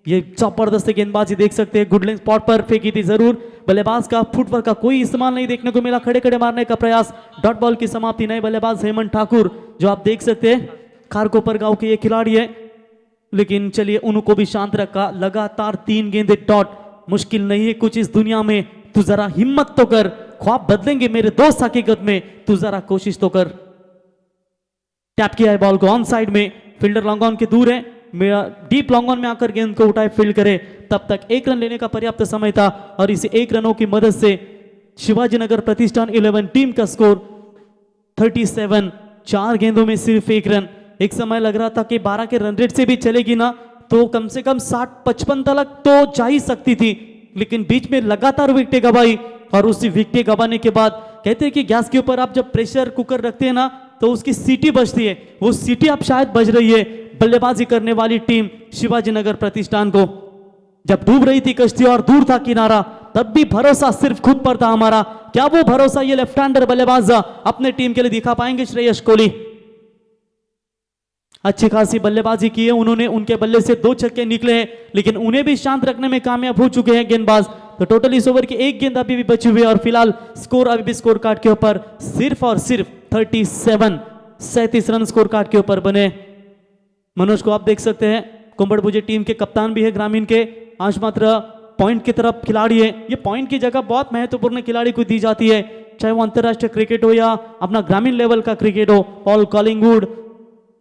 ये जबरदस्त गेंदबाजी देख सकते हैं, गुड लेंथ स्पॉट पर फेंकी थी जरूर, बल्लेबाज का फुटवर्क का कोई इस्तेमाल नहीं देखने को मिला, खड़े खड़े मारने का प्रयास, डॉट बॉल की समाप्ति। नए बल्लेबाज हेमंत ठाकुर जो आप देख सकते हैं खारकोपर गांव के ये खिलाड़ी है, लेकिन चलिए उनको भी शांत रखा, लगातार 3 गेंदे डॉट, मुश्किल नहीं है कुछ इस दुनिया में, तू जरा हिम्मत तो कर, ख्वाब बदलेंगे मेरे दोस्त हकीकत में, तू जरा कोशिश तो कर। टैप किया है बॉल को ऑन साइड में, फील्डर लॉन्ग ऑन के दूर है, मेरा डीप लॉन्ग ऑन में आकर गेंद को उठाए फील्ड करे, तब तक 1 रन लेने का पर्याप्त समय था, और इसे 1 रनों की मदद से शिवाजीनगर प्रतिष्ठान 11 टीम का स्कोर 37, 4 गेंदों में सिर्फ 1 रन। एक समय लग रहा था कि 12 के रन रेट से भी चलेगी ना तो कम से कम 60-55 तक तो जा ही सकती थी, लेकिन बीच में लगातार विकेटें गवाई, और उसी विकेट गवाने के बाद कहते हैं कि गैस के ऊपर आप जब प्रेशर कुकर रखते हैं ना तो उसकी सीटी बजती है, वो सीटी अब शायद बज रही है बल्लेबाजी करने वाली टीम शिवाजीनगर प्रतिष्ठान को। जब डूब रही थी कश्ती और दूर था किनारा, तब भी भरोसा सिर्फ खुद पर था हमारा। क्या वो भरोसा ये लेफ्ट हैंडर बल्लेबाज अपने टीम के लिए दिखा पाएंगे? श्रेयस कोहली अच्छी खासी बल्लेबाजी की है उन्होंने, उनके बल्ले से 2 छक्के निकले हैं, लेकिन उन्हें भी शांत रखने में कामयाब हो चुके हैं गेंदबाज। तो टोटल इस ओवर की 1 गेंद अभी भी बची हुई है, और फिलहाल स्कोर अभी भी स्कोर कार्ड के ऊपर सिर्फ और सिर्फ 37 रन स्कोर कार्ड के ऊपर बने। मनोज को आप देख सकते हैं, कुंबड़बुजे टीम के कप्तान भी है ग्रामीण के, आज मात्र पॉइंट की तरफ खिलाड़ी है। ये पॉइंट की जगह बहुत महत्वपूर्ण खिलाड़ी को दी जाती है, चाहे वो अंतरराष्ट्रीय क्रिकेट हो या अपना ग्रामीण लेवल का क्रिकेट हो। पॉल कॉलिंगवुड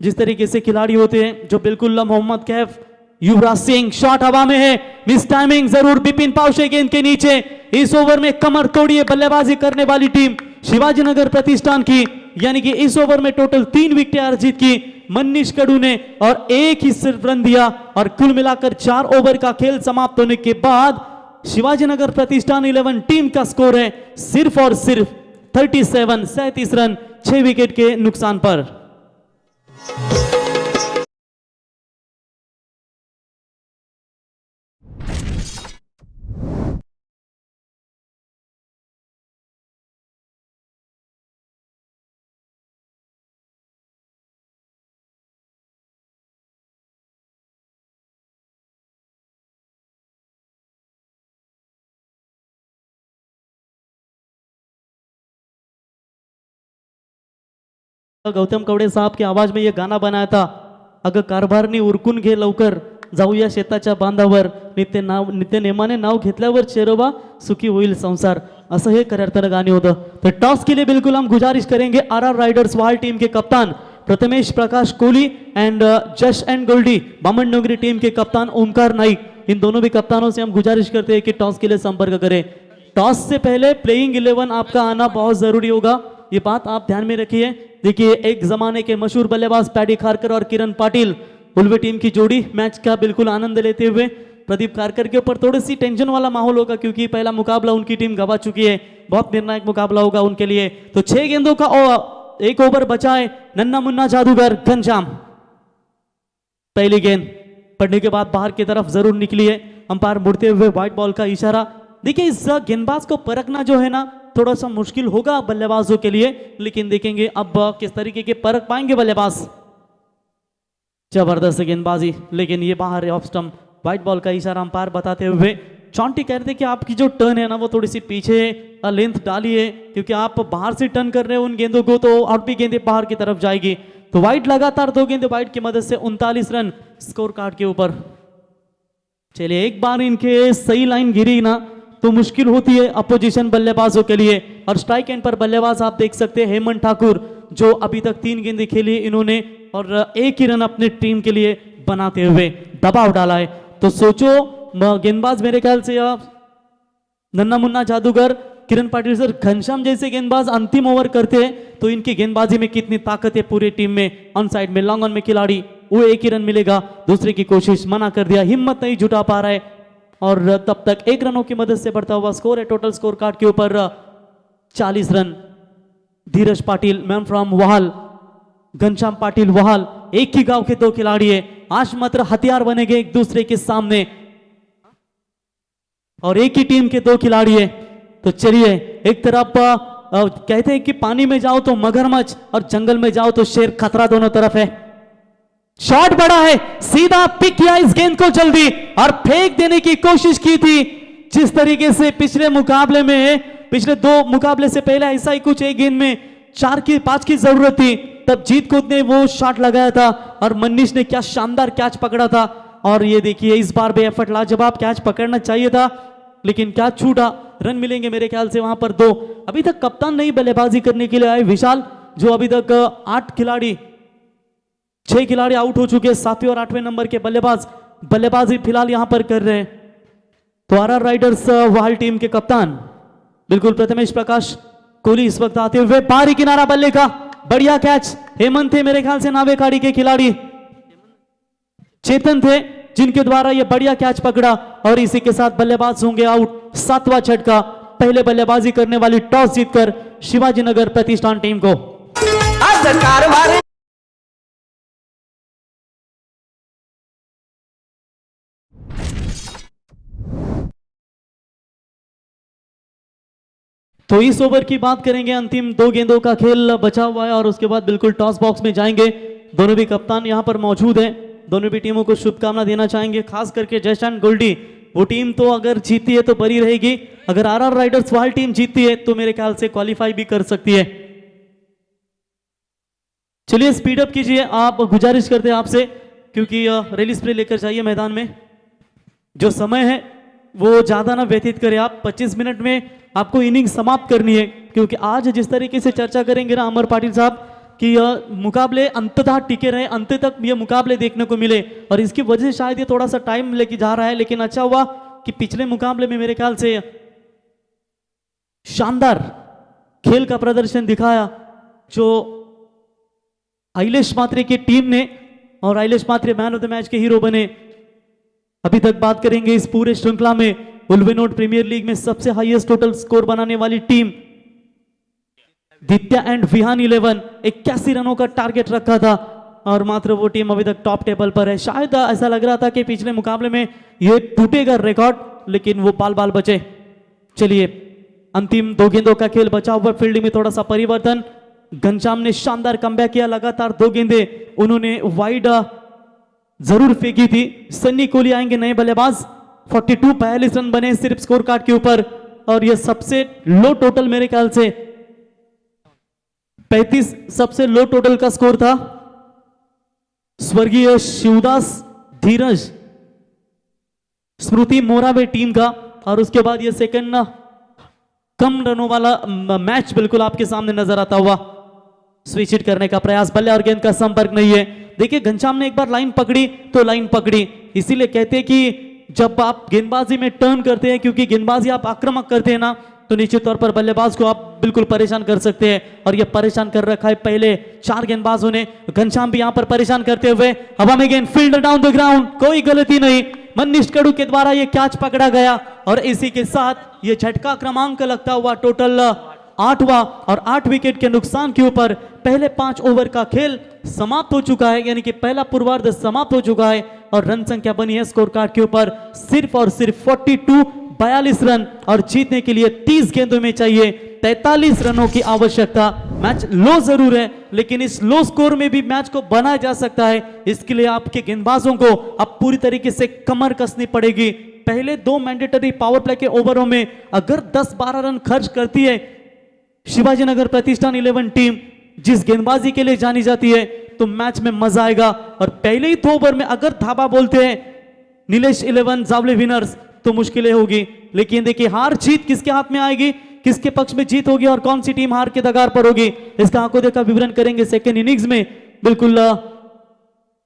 जिस तरीके से खिलाड़ी होते हैं, जो बिल्कुल मोहम्मद कैफ, युवराज सिंह, शॉट हवा में है, मिस टाइमिंग जरूर, बिपिन पाउशे गेंद के नीचे। इस ओवर में कमर तोड़िए बल्लेबाजी करने वाली टीम शिवाजीनगर प्रतिष्ठान की, यानी कि इस ओवर में टोटल 3 विकेटें अर्जित की मनीष कड़ू ने, और 1 ही सिर्फ रन दिया, और कुल मिलाकर 4 ओवर का खेल समाप्त होने के बाद शिवाजीनगर प्रतिष्ठान 11 टीम का स्कोर है सिर्फ और सिर्फ 37 रन 6 विकेट के नुकसान पर। गौतम कवडे साहब की आवाज में ये गाणं बनाया था, अगं कारभारनी उरकून घे लवकर, जाऊया शेताच्या बांधावर, नित्य नेमाने नाव घेतल्यावर चेरोबा सुखी होईल संसार, असं हे खऱ्या अर्थानं गाणे होतं. तो टॉस के लिए बिल्कुल हम गुजारिश करेंगे आरआर राइडर्स वाल टीम के कप्तान Prathamesh Prakash Kohli and Jash and Goldi Baman Dongri team के कप्तान ओमकार नाइक, इन दोनों भी कप्तानों से हम गुजारिश करते हैं कि टॉस के लिए संपर्क करें. टॉस से पहले प्लेइंग 11 आपका आना बहुत जरूरी होगा, ये बात आप ध्यान में रखिए. देखिए एक जमाने के मशहूर बल्लेबाज पैडी खारकर और किरण पाटिल उल्वे टीम की जोड़ी मैच का बिल्कुल आनंद लेते हुए. प्रदीप खारकर के ऊपर थोड़ी सी टेंशन वाला माहौल होगा क्योंकि पहला मुकाबला उनकी टीम गवा चुकी है, बहुत निर्णायक मुकाबला होगा उनके लिए. तो 6 गेंदों का एक ओवर बचा है. नन्ना मुन्ना जादूगर घनश्याम, पहली गेंद पड़ने के बाद बाहर की तरफ जरूर निकली है, अंपायर मुड़ते हुए व्हाइट बॉल का इशारा. देखिए इस गेंदबाज को परखना जो है ना थोड़ा सा मुश्किल होगा बल्लेबाजों के लिए, लेकिन देखेंगे अब किस तरीके के परख पाएंगे बल्लेबाज. जबरदस्त गेंदबाजी, लेकिन ये बाहर है ऑफ स्टंप. व्हाइट बॉल का इशारा अंपायर बताते हुए चॉन्टी कहते हैं कि आपकी जो टर्न है ना वो थोड़ी सी पीछे लेंथ डालिए क्योंकि आप बाहर से टर्न कर रहे हो उन गेंदों को, तो और भी गेंदें बाहर की तरफ जाएगी. तो व्हाइट लगातार 2 गेंदें व्हाइट की मदद से 39 रन स्कोर कार्ड के ऊपर. चलिए एक बार इनके सही लाइन गिरी ना तो मुश्किल होती है अपोजिशन बल्लेबाजों के लिए. और स्ट्राइक एंड पर बल्लेबाज आप देख सकते हैं हेमंत ठाकुर, जो अभी तक 3 गेंदें खेली इन्होंने और 1 ही रन अपने टीम के लिए बनाते हुए दबाव डाला है. तो सोचो गेंदबाज मेरे ख्याल से नन्ना मुन्ना जादूगर, किरण पाटिल सर, घनश्याम जैसे गेंदबाज अंतिम ओवर करते हैं तो इनकी गेंदबाजी में कितनी ताकत है पूरी टीम में. ऑन साइड में लॉन्ग ऑन में खिलाड़ी, वो 1 ही रन मिलेगा, दूसरे की कोशिश मना कर दिया, हिम्मत नहीं जुटा पा रहा है. और तब तक 1 रनों की मदद से बढ़ता हुआ स्कोर है टोटल स्कोर कार्ड के ऊपर 40 run. Dheeraj Patil man from Vahal, Ghanshyam Patil Vahal, एक ही गांव के 2 खिलाड़ी है. आज मात्र हथियार बनेंगे एक दूसरे के सामने और एक ही टीम के 2 खिलाड़ी है. तो चलिए एक तरफ कहते हैं कि पानी में जाओ तो मगरमच्छ और जंगल में जाओ तो शेर, खतरा दोनों तरफ है. शॉट बड़ा है, सीधा पिक किया इस गेंद को जल्दी और फेंक देने की कोशिश की थी. जिस तरीके से पिछले मुकाबले में, पिछले 2 मुकाबले से पहले ऐसा ही कुछ एक गेंद में 4 की 5 की जरूरत थी, तब जीत को ने वो शॉट लगाया था और मनीष ने क्या शानदार कैच पकड़ा था. और ये देखिए इस बार भी एफर्ट लाजवाब, कैच पकड़ना चाहिए था लेकिन कैच छूटा. रन मिलेंगे मेरे ख्याल से वहां पर 2. अभी तक कप्तान नहीं बल्लेबाजी करने के लिए आए विशाल, जो अभी तक 6 खिलाड़ी आउट हो चुके हैं. 7वें और 8वें नंबर के बल्लेबाजी फिलहाल यहां पर कर रहे हैं. तो आरआर राइडर्स वाल टीम के कप्तान बिल्कुल प्रथमेश प्रकाश कोहली इस वक्त आते हुए, बाहरी किनारा बल्ले का बढ़िया कैच. हेमंत थे मेरे ख्याल से नावेखाड़ी के खिलाड़ी, चेतन थे जिनके द्वारा ये बढ़िया कैच पकड़ा और इसी के साथ बल्लेबाज होंगे आउट. 7वां झटका, पहले बल्लेबाजी करने वाली टॉस जीतकर शिवाजीनगर प्रतिष्ठान टीम को. आज कारभार तो इस ओवर की बात करेंगे. अंतिम 2 गेंदों का खेल बचा हुआ है और उसके बाद बिल्कुल टॉस बॉक्स में जाएंगे. दोनों भी कप्तान यहां पर मौजूद हैं, दोनों भी टीमों को शुभकामना देना चाहेंगे. खास करके जश एंड गोल्डी, वो टीम तो अगर जीती है तो बरी रहेगी, अगर आरआर राइडर्स वाल टीम जीतती है तो मेरे ख्याल से क्वालिफाई भी कर सकती है. चलिए स्पीड अप कीजिए, आप गुजारिश करते हैं आपसे, क्योंकि रैली स्प्रे लेकर जाइए मैदान में. जो समय है वो ज्यादा ना व्यतीत करें आप. 25 मिनट में आपको इनिंग समाप्त करनी है, क्योंकि आज जिस तरीके से चर्चा करेंगे ना अमर पाटिल साहब कि मुकाबले अंततः टिके रहे, अंत तक ये मुकाबले देखने को मिले, और इसकी वजह से शायद ये थोड़ा सा टाइम लेके जा रहा है. लेकिन अच्छा हुआ कि पिछले मुकाबले में मेरे ख्याल से शानदार खेल का प्रदर्शन दिखाया जो आइलेश मात्रे की टीम ने, और आइलेश मात्रे मैन ऑफ द मैच के हीरो बने. अभी तक बात करेंगे इस पूरे श्रृंखला में उल्वेनोड प्रीमियर लीग में सबसे हाईएस्ट टोटल स्कोर बनाने वाली टीम दित्या एंड विहान 11, 81 रनों का टारगेट रखा था और मात्र वो टीम अभी तक टॉप टेबल पर है. शायद ऐसा लग रहा था कि पिछले मुकाबले में ये टूटेगा रिकॉर्ड, लेकिन वो बाल बचे. चलिए अंतिम 2 गेंदों का खेल बचा हुआ. फील्डिंग में थोड़ा सा परिवर्तन, घनश्याम ने शानदार कमबैक किया, लगातार 2 गेंदें उन्होंने वाइड जरूर फेंकी थी. सन्नी कोहली आएंगे नए बल्लेबाज. 42 42 रन बने सिर्फ स्कोर कार्ड के ऊपर और ये सबसे लो टोटल मेरे ख्याल से 35 सबसे लो टोटल का स्कोर था। स्वर्गीय शिवदास धीरज स्मृति मोराबे टीम का, और उसके बाद ये सेकंड कम रनों वाला मैच बिल्कुल आपके सामने नजर आता हुआ। स्विच हिट करने का प्रयास, बल्ले और गेंद का संपर्क नहीं है। देखिए घनश्याम ने एक बार लाइन पकड़ी तो लाइन पकड़ी, इसीलिए कहते हैं कि जब आप गेंदबाजी में टर्न करते हैं, क्योंकि गेंदबाजी आप आक्रामक करते हैं ना, तो निश्चित तौर पर बल्लेबाज को आप बिल्कुल परेशान कर सकते हैं, और ये परेशान कर रखा है पहले 4 गेंदबाजों ने। घनश्याम भी यहां पर परेशान करते हुए हवा में गेंद, फील्ड डाउन द ग्राउंड, कोई गलती नहीं, मनीष कडू के द्वारा ये कैच पकड़ा गया, और इसी के साथ ये झटका क्रमांक लगता हुआ टोटल 8वां, और 8 विकेट के नुकसान के ऊपर पहले 5 ओवर का खेल समाप्त हो चुका है, यानी कि पहला पूर्वार्ध समाप्त हो चुका है, और रन संख्या बनी है स्कोर कार्ड के ऊपर सिर्फ और सिर्फ 42 रन, और जीतने के लिए 30 गेंदों में चाहिए 43 रनों की आवश्यकता। मैच लो जरूर है, लेकिन इस लो स्कोर में भी मैच को बनाया जा सकता है। इसके लिए आपके गेंदबाजों को अब पूरी तरीके से कमर कसनी पड़ेगी। पहले 2 मैंडेटरी पावर प्ले के ओवरों में अगर 10-12 रन खर्च करती है शिवाजीनगर प्रतिष्ठान 11 टीम, जिस गेंदबाजी के लिए जानी जाती है, तो मैच में मजा आएगा। और पहले ही 2 ओवर में अगर धाबा बोलते हैं नीलेश 11 जावले विनर्स, तो मुश्किलें होगी। लेकिन देखिए हार जीत किसके हाथ में आएगी, किसके पक्ष में जीत होगी, और कौन सी टीम हार के दगार पर होगी, इसका आंखों देखा विवरण करेंगे सेकेंड इनिंग्स में बिल्कुल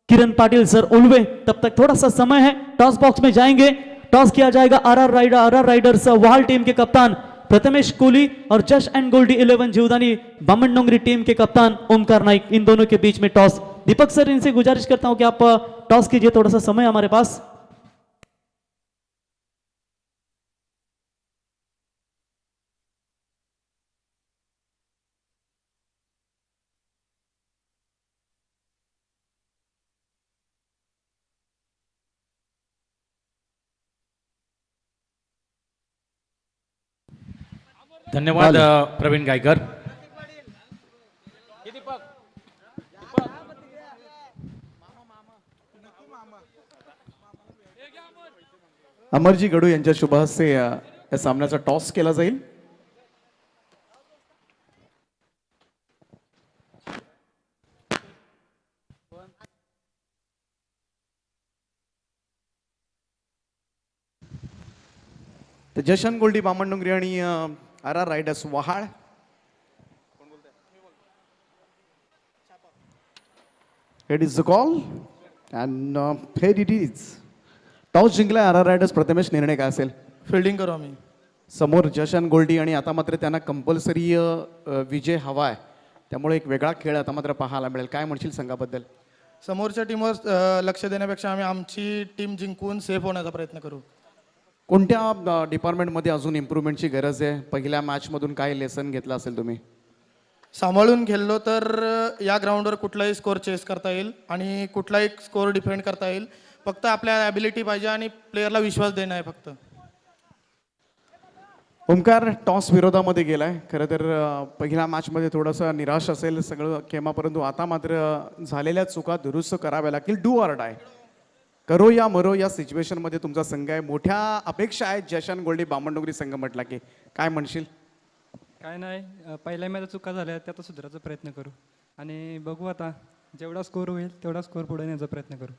किरण पाटिल सर उल्वे। तब तक थोड़ा सा समय है, टॉस बॉक्स में जाएंगे, टॉस किया जाएगा। आरआर राइडर्स वाल टीम के कप्तान प्रथमेश कोहली और जश एंड गोल्डी 11 जीवदानी बामनडोंगरी टीम के कप्तान ओमकार नाइक, इन दोनों के बीच में टॉस। दीपक सर इनसे गुजारिश करता हूं कि आप टॉस कीजिए, थोड़ा सा समय हमारे पास। धन्यवाद प्रवीण गायकर। अमरजी गडू यांच्या शुभ हस्ते या सामन्याचा टॉस केला जाईल। तर जशन गोल्डी बामणडोंगरी आणि RR riders Vahal, it is the call and fade it is. Toss जिंकलाय आरआर रायडर्स, प्रथमेश निर्णय काय असेल? फिल्डिंग करू आम्ही। समोर जशन गोल्डी, आणि आता मात्र त्यांना कंपल्सरी विजय हवा आहे, त्यामुळे एक वेगळा खेळ आता मात्र पाहायला मिळेल। काय म्हणशील संघाबद्दल? समोरच्या टीमवर लक्ष देण्यापेक्षा आम्ही आमची टीम जिंकून सेफ होण्याचा प्रयत्न करू। कोणत्या डिपार्टमेंटमध्ये अजून इम्प्रूव्हमेंटची गरज आहे? पहिल्या मॅचमधून काय लेसन घेतलं असेल तुम्ही? सांभाळून खेळलो तर या ग्राउंडवर कुठलाही स्कोर चेस करता येईल आणि कुठलाही स्कोर डिफेंड करता येईल। फक्त आपल्या ॲबिलिटी पाहिजे आणि प्लेयरला विश्वास देणं आहे फक्त। ओमकार टॉस विरोधामध्ये गेलाय, खरं तर पहिल्या मॅचमध्ये थोडंसं निराश असेल सगळं केमा, परंतु आता मात्र झालेल्या चुका दुरुस्त कराव्या लागतील। डू ऑर डाय, करो या मरो या सिच्युएशनमध्ये तुमचा संघ आहे। मोठ्या अपेक्षा आहेत जशन गोल्डी बामणडोंगरी संघ म्हटला की, काय म्हणशील? काय नाही, पहिल्या मॅच चुका झाल्या त्या सुधारायचा प्रयत्न करू, आणि बघू आता जेवढा स्कोर होईल तेवढा स्कोर पुढे नेण्याचा प्रयत्न करू।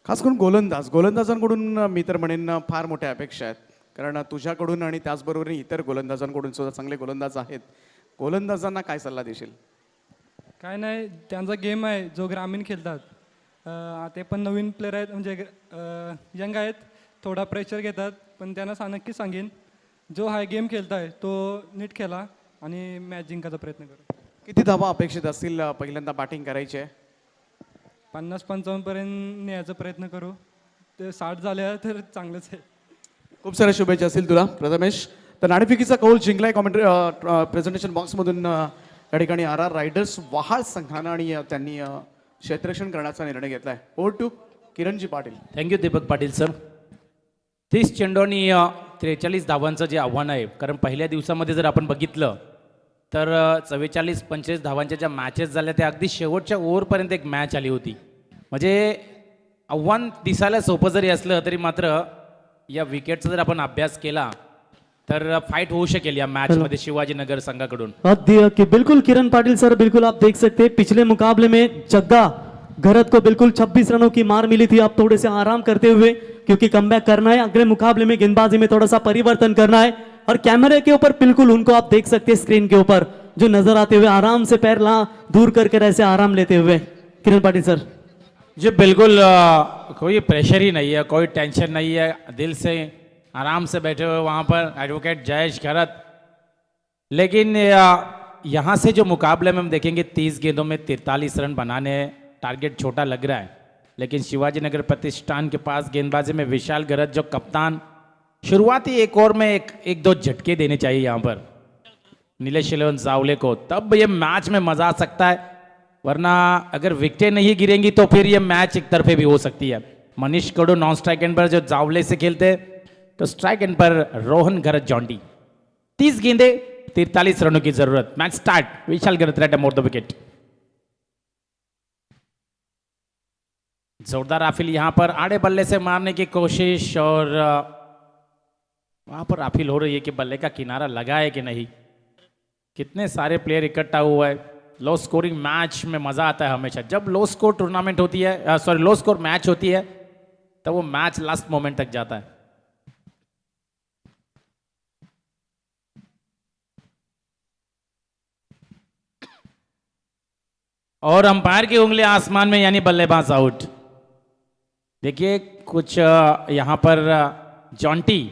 खास करून गोलंदाजांकडून मी तर म्हणेन फार मोठ्या अपेक्षा आहेत, कारण तुझ्याकडून आणि त्याचबरोबर इतर गोलंदाजांकडून सुद्धा चांगले गोलंदाज आहेत। गोलंदाजांना काय सल्ला देशील? काय नाही, त्यांचा गेम आहे जो ग्रामीण खेळतात, ते पण नवीन प्लेयर आहेत, म्हणजे यंग आहेत, थोडा प्रेशर घेतात, पण त्यांना नक्की सांगेन जो हा गेम खेळताय तो नीट खेळा आणि मॅच जिंकायचा प्रयत्न करू। किती धावा अपेक्षित असतील? पहिल्यांदा बॅटिंग करायची आहे, 50-55 पर्यंत न्यायचा प्रयत्न करू, ते 60 झाल्या तर चांगलंच आहे। खूप साऱ्या शुभेच्छा असतील तुला प्रथमेश। तर नाणेफेकीचा कौल जिंकलाय कॉमेंट्री प्रेझेंटेशन बॉक्समधून या ठिकाणी आरआर रायडर्स वहाळ संघानं, आणि त्यांनी क्षेत्ररक्षण करण्याचा निर्णय घेतलाय। Over to Kiranji Patil. Thank you Deepak Patil sir. 30 चेंडू आणि 43 धावांचं जे आव्हान आहे, कारण पहिल्या दिवसामध्ये जर आपण बघितलं तर 44-45 धावांच्या ज्या मॅचेस झाल्या त्या अगदी शेवटच्या ओव्हरपर्यंत एक मॅच आली होती। म्हणजे आव्हान दिसायला सोपं जरी असलं तरी मात्र या विकेटचा जर आपण अभ्यास केला तर फाईट होऊ शकेल या मॅच मध्ये शिवाजीनगर संघाकडून. कि बिल्कुल किरण पाटिल सर, बिल्कुल आप देख सकते हैं पिछले मुकाबले में जग्गा घरत को बिल्कुल 26 रनों की मार मिली थी. आप थोड़े से आराम करते हुए, क्योंकि कमबैक करना है, अगले मुकाबले में गेंदबाजी में थोड़ा सा परिवर्तन करना है. और कैमरे के ऊपर बिल्कुल उनको आप देख सकते हैं स्क्रीन के ऊपर जो नजर आते हुए आराम से पैर ला दूर करके ऐसे आराम लेते हुए. किरण पाटिल सर जी बिल्कुल, कोई प्रेशर ही नहीं है, कोई टेंशन नहीं है, दिल से आराम से बैठे हुए वहाँ पर एडवोकेट जयेश खरत. लेकिन यहाँ से जो मुकाबले में हम देखेंगे 30 गेंदों में 43 रन बनाने, टारगेट छोटा लग रहा है. लेकिन शिवाजीनगर प्रतिष्ठान के पास गेंदबाजी में विशाल गरज जो कप्तान, शुरुआती एक ओवर में एक दो झटके देने चाहिए यहाँ पर नीलेश जावले को, तब ये मैच में मजा आ सकता है. वरना अगर विकेटें नहीं गिरेंगी तो फिर ये मैच एक तरफे भी हो सकती है. मनीष कडू नॉन स्ट्राइक एंड पर जो जावले से खेलते, तो स्ट्राइक एंड पर रोहन गरज जॉन्टी. 30 गेंदे 43 रनों की जरूरत. Match start. विशाल गरज रेड मोर द विकेट. जोरदार आफिल यहां पर आड़े बल्ले से मारने की कोशिश, और वहां पर आफिल हो रही है कि बल्ले का किनारा लगा है कि नहीं. कितने सारे प्लेयर इकट्ठा हुआ है. लो स्कोरिंग मैच में मजा आता है हमेशा. जब लो स्कोर टूर्नामेंट होती है, सॉरी लो स्कोर मैच होती है, तब वो मैच लास्ट मोमेंट तक जाता है. और अंपायर की उंगली आसमान में, यानी बल्लेबाज आउट. देखिए कुछ यहां पर जॉन्टी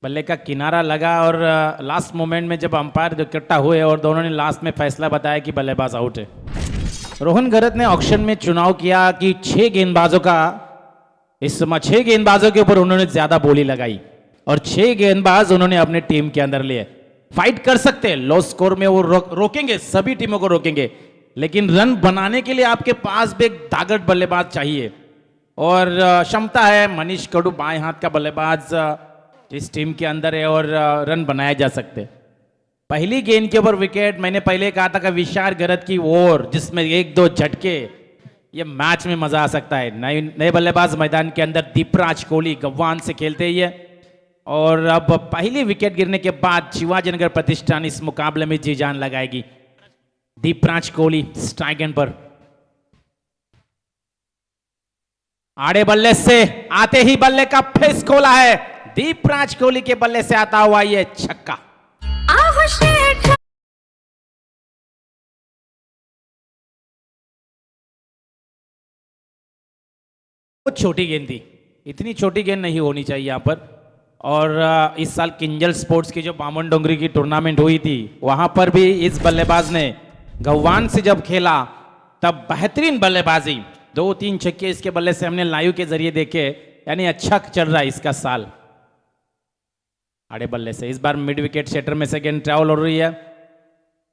बल्ले का किनारा लगा, और लास्ट मोमेंट में जब अंपायर इकट्ठा हुए और दोनों ने लास्ट में फैसला बताया कि बल्लेबाज आउट है. रोहन गरत ने ऑक्शन में चुनाव किया कि 6 गेंदबाजों का, इस समय 6 गेंदबाजों के ऊपर उन्होंने ज्यादा बोली लगाई, और 6 गेंदबाज उन्होंने अपने टीम के अंदर लिए. फाइट कर सकते हैं लो स्कोर में, वो रोकेंगे, सभी टीमों को रोकेंगे, लेकिन रन बनाने के लिए आपके पास भी एक दागड़ बल्लेबाज चाहिए, और क्षमता है. मनीष कडू बाएं हाथ का बल्लेबाज इस टीम के अंदर है, और रन बनाए जा सकते. पहली गेंद के ऊपर विकेट. मैंने पहले कहा था कि विशाल गरज की ओवर जिसमें 1-2 झटके, ये मैच में मजा आ सकता है. नए बल्लेबाज मैदान के अंदर दीपराज कोहली गव्वान से खेलते ही है, और अब पहली विकेट गिरने के बाद शिवाजीनगर प्रतिष्ठान इस मुकाबले में जी जान लगाएगी. दीपराज कोहली स्ट्राइक एंड पर, आड़े बल्ले से आते ही बल्ले का फेस खोला है. दीपराज कोहली के बल्ले से आता हुआ ये छक्का. आहो शेठ बहुत छोटी गेंद थी, इतनी छोटी गेंद नहीं होनी चाहिए यहाँ पर. और इस साल किंजल स्पोर्ट्स की जो बामन डोंगरी की टूर्नामेंट हुई थी, वहां पर भी इस बल्लेबाज ने गव्वान से जब खेला तब बेहतरीन बल्लेबाजी, 2-3 छक्के इसके बल्ले से हमने लाइव के जरिए देखे. यानी अच्छा चल रहा है इसका साल आड़े बल्ले से. इस बार मिड विकेट सेटर में से गेंद ट्रैवल हो रही है.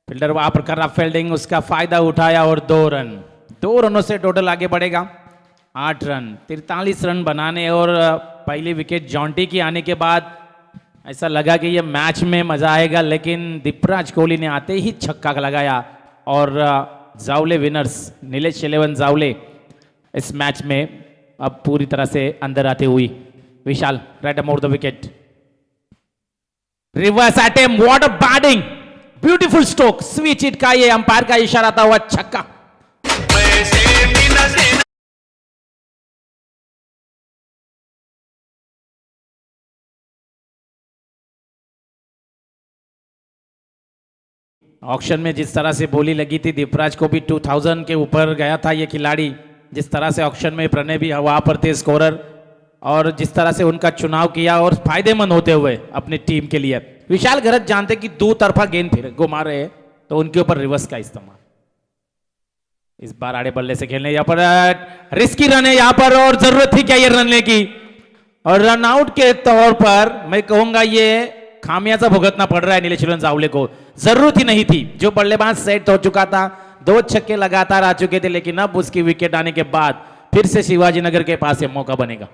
फील्डर वहां पर कर रहा फील्डिंग, उसका फायदा उठाया, और 2 रन. 2 रनों से टोटल आगे बढ़ेगा. 8 रन, 43 रन बनाने, और पहली विकेट जॉन्टी की आने के बाद ऐसा लगा कि ये मैच में मजा आएगा, लेकिन दीपराज कोहली ने आते ही छक्का लगाया, और जावले विनर्स नीलेश जावले इस मैच में अब पूरी तरह से अंदर आते हुई. Vishal right more the wicket. Reverse attempt, what a batting, beautiful stroke, switch hit का ये अंपायर का इशारा था हुआ छक्का. ऑक्शन में जिस तरह से बोली लगी थी, दीपराज को भी 2000 के ऊपर गया था ये खिलाड़ी. जिस तरह से ऑक्शन में प्रणय भी वहां पर थे स्कोरर, और जिस तरह से उनका चुनाव किया और फायदेमंद होते हुए अपनी टीम के लिए. विशाल गरज जानते कि 2 तरफा गेंद फिर घुमा रहे हैं, तो उनके ऊपर रिवर्स का इस्तेमाल. इस बार आड़े बल्ले से खेलने, यहाँ पर रिस्की रन है यहाँ पर, और जरूरत थी क्या ये रन लेने की. और रन आउट के तौर पर मैं कहूंगा ये खामियाजा भुगतना पड़ रहा है नीलेश जावले को. जरूरत ही नहीं थी. जो बल्लेबाज सेट हो चुका था, 2 छक्के लगातार आ चुके थे, लेकिन अब उसकी विकेट आने के बाद फिर से शिवाजीनगर के पास ये मौका बनेगा.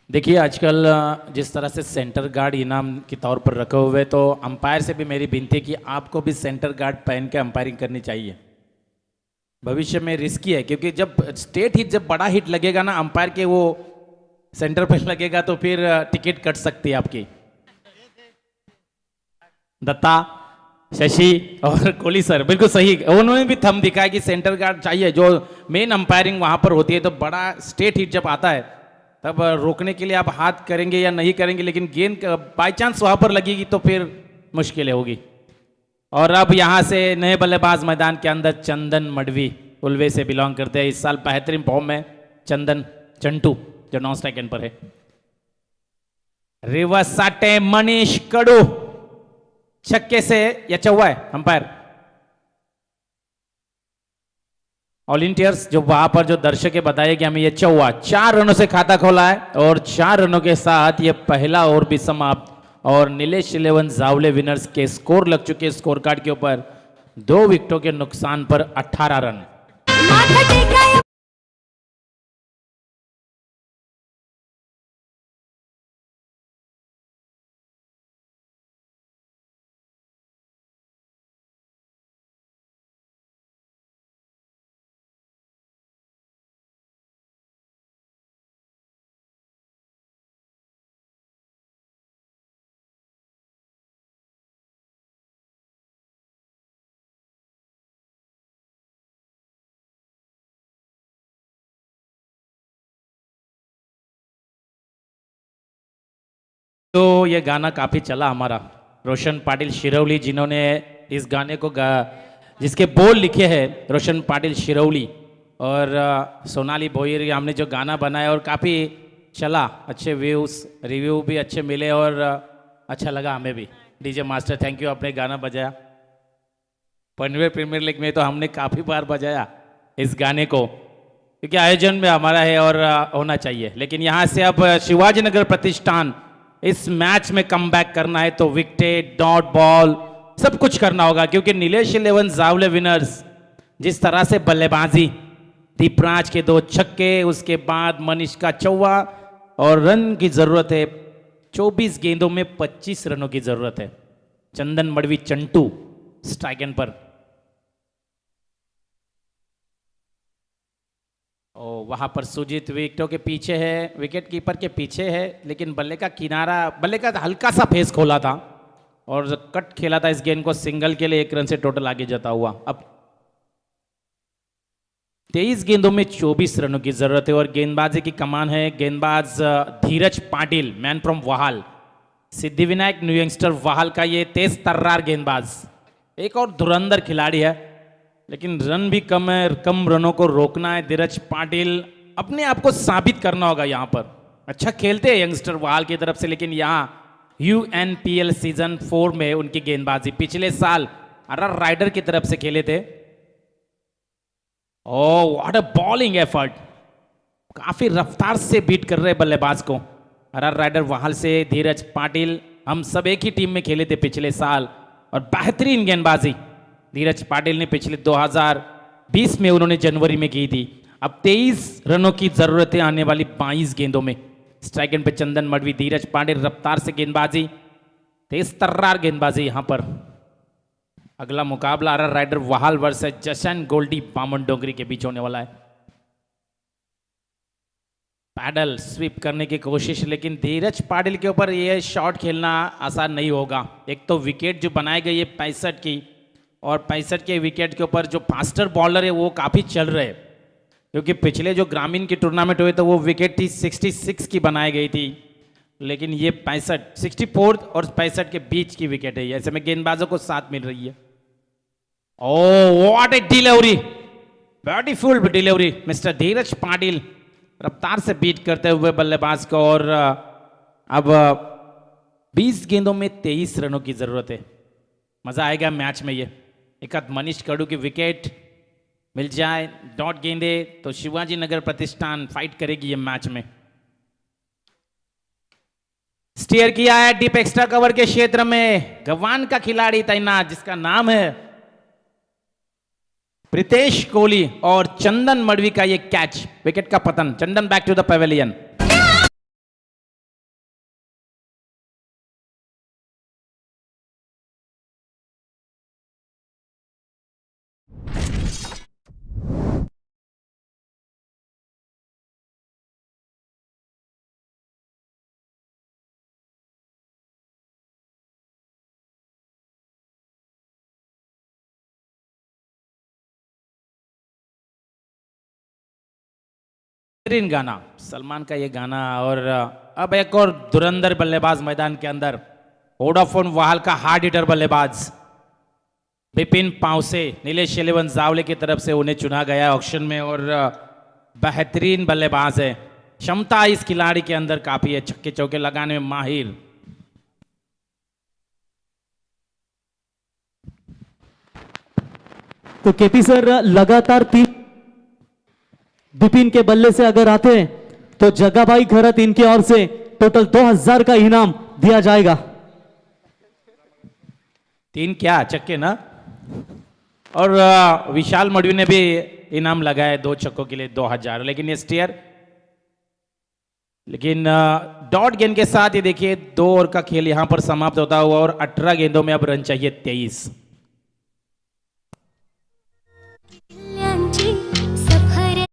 देखिए आजकल जिस तरह से सेंटर गार्ड इनाम के तौर पर रखे हुए, तो अंपायर से भी मेरी विनती है कि आपको भी सेंटर गार्ड पहन के अंपायरिंग करनी चाहिए। भविष्य में रिस्की है, क्योंकि जब स्टेट हिट, जब बड़ा हिट लगेगा ना अंपायर के, वो सेंटर पे लगेगा तो फिर टिकट कट सकती है आपकी। दत्ता, शशि और कोहली सर बिल्कुल सही, उन्होंने भी थंब दिखाया कि सेंटर गार्ड चाहिए। जो मेन अंपायरिंग वहां पर होती है, तो बड़ा स्टेट हिट जब आता है तब रोकने के लिए आप हाथ करेंगे या नहीं करेंगे, लेकिन गेंद बाई चांस वहां पर लगेगी तो फिर मुश्किलें होगी। और अब यहां से नए बल्लेबाज मैदान के अंदर चंदन मडवी, उल्वे से बिलोंग करते हैं। इस साल बेहतरीन फॉर्म में चंदन चंटू, जो नॉन स्ट्राइक एंड पर है। रिवर्स साटे मनीष कडू, छक्के से या चौवा है अंपायर। ऑल इंडियर्स जो वहां पर जो दर्शक बताए कि हमें ये चौवा, 4 रनों से खाता खोला है और 4 रनों के साथ ये पहला ओवर भी समाप्त। और नीलेश 11 जावले विनर्स के स्कोर लग चुके स्कोर कार्ड के ऊपर 2 विकेटों के नुकसान पर 18 रन। माथा टेकाय तो ये गाना काफी चला हमारा, रोशन पाटिल शिरौली, जिन्होंने इस गाने को जिसके बोल लिखे हैं रोशन पाटिल शिरौली और सोनाली भोईर, हमने जो गाना बनाया और काफ़ी चला, अच्छे व्यूज़ रिव्यू भी अच्छे मिले और अच्छा लगा हमें भी। डीजे मास्टर थैंक यू, आपने गाना बजाया। पनवेल प्रीमियर लीग में तो हमने काफ़ी बार बजाया इस गाने को, क्योंकि आयोजन में हमारा है और होना चाहिए। लेकिन यहाँ से अब शिवाजी नगर प्रतिष्ठान इस मैच में कमबैक करना है, तो विकेट, डॉट बॉल सब कुछ करना होगा, क्योंकि नीलेश 11 जावले विनर्स जिस तरह से बल्लेबाजी, दीपराज के 2 छक्के, उसके बाद मनीष का चौवा और रन की जरूरत है। 24 गेंदों में 25 रनों की जरूरत है। चंदन मडवी चंटू स्ट्राइक एंड पर, और वहां पर सुजीत विकेटों के पीछे है, विकेट कीपर के पीछे है, लेकिन बल्ले का किनारा, बल्ले का हल्का सा फेस खोला था और कट खेला था इस गेंद को सिंगल के लिए, 1 रन से टोटल आगे जाता हुआ। अब 23 गेंदों में 24 रनों की जरूरत है और गेंदबाजी की कमान है गेंदबाज Dheeraj Patil, man from Vahal, Siddhivinayak new youngster Vahal का ये तेज तर्रार गेंदबाज, एक और धुरंधर खिलाड़ी है, लेकिन रन भी कम है, कम रनों को रोकना है। धीरज पाटिल अपने आप को साबित करना होगा यहाँ पर। अच्छा खेलते हैं यंगस्टर वाहल की तरफ से, लेकिन यहाँ UNPL सीजन 4 में उनकी गेंदबाजी पिछले साल RR राइडर की तरफ से खेले थे। Oh what a bowling effort, काफी रफ्तार से बीट कर रहे बल्लेबाज को RR राइडर वाहल से धीरज पाटिल। हम सब एक ही टीम में खेले थे पिछले साल और बेहतरीन गेंदबाजी धीरज पाटिल ने पिछले 2020 में उन्होंने जनवरी में की थी। अब 23 रनों की जरूरत है आने वाली 22 गेंदों में। स्ट्राइक एंड पे चंदन मडवी, धीरज पाटिल रफ्तार से गेंदबाजी, तेज तर्रार गेंदबाजी यहां पर। अगला मुकाबला RR राइडर वाहल वर्सेस जशन गोल्डी बामन डोंगरी के बीच होने वाला है। पैडल स्वीप करने की कोशिश, लेकिन धीरज पाटिल के ऊपर यह शॉट खेलना आसान नहीं होगा। एक तो विकेट जो बनाई गई है 65 की, और 65 के विकेट के ऊपर जो फास्टर बॉलर है वो काफ़ी चल रहे हैं, क्योंकि पिछले जो ग्रामीण की टूर्नामेंट हुए तो वो विकेट थी 66 की बनाई गई थी, लेकिन ये 64 और 65 के बीच की विकेट है। ऐसे में गेंदबाजों को साथ मिल रही है। Oh what a delivery, beautiful delivery mister Dheeraj Patil, रफ्तार से बीट करते हुए बल्लेबाज को। और अब 20 गेंदों में 23 रनों की जरूरत है। मजा आएगा मैच में। ये एक आध मनीष कडू की विकेट मिल जाए, डॉट गेंदे, तो शिवाजी नगर प्रतिष्ठान फाइट करेगी ये मैच में। स्टीयर किया है डीप एक्स्ट्रा कवर के क्षेत्र में गवान का खिलाड़ी तैनात, जिसका नाम है प्रीतेश कोहली, और चंदन मडवी का ये कैच, विकेट का पतन। चंदन बैक टू द पवेलियन। बेहतरीन गाना, सलमान का ये गाना। और अब एक और धुरंधर बल्लेबाज मैदान के अंदर, वोडाफोन वाहल का हार्ड हिटर बल्लेबाज बिपिन पावसे, नीलेश 11 जावले की तरफ से उन्हें चुना गया है ऑक्शन में। और बेहतरीन बल्लेबाज है, क्षमता इस खिलाड़ी के अंदर काफी है, छक्के चौके लगाने में माहिर। तो केपी सर लगातार 3 बिपिन के बल्ले से अगर आते हैं तो जग्गाभाई खरत इनकी ओर से टोटल 2000 का इनाम दिया जाएगा। 3 क्या चक्के ना। और विशाल मडवी ने भी इनाम लगाया 2 छक्कों के लिए 2000, लेकिन ये स्टेयर, लेकिन डॉट गेंद के साथ ये देखिए 2 ओवर का खेल यहां पर समाप्त होता हुआ और 18 गेंदों में अब रन चाहिए 23। किल्ल्यांची सफर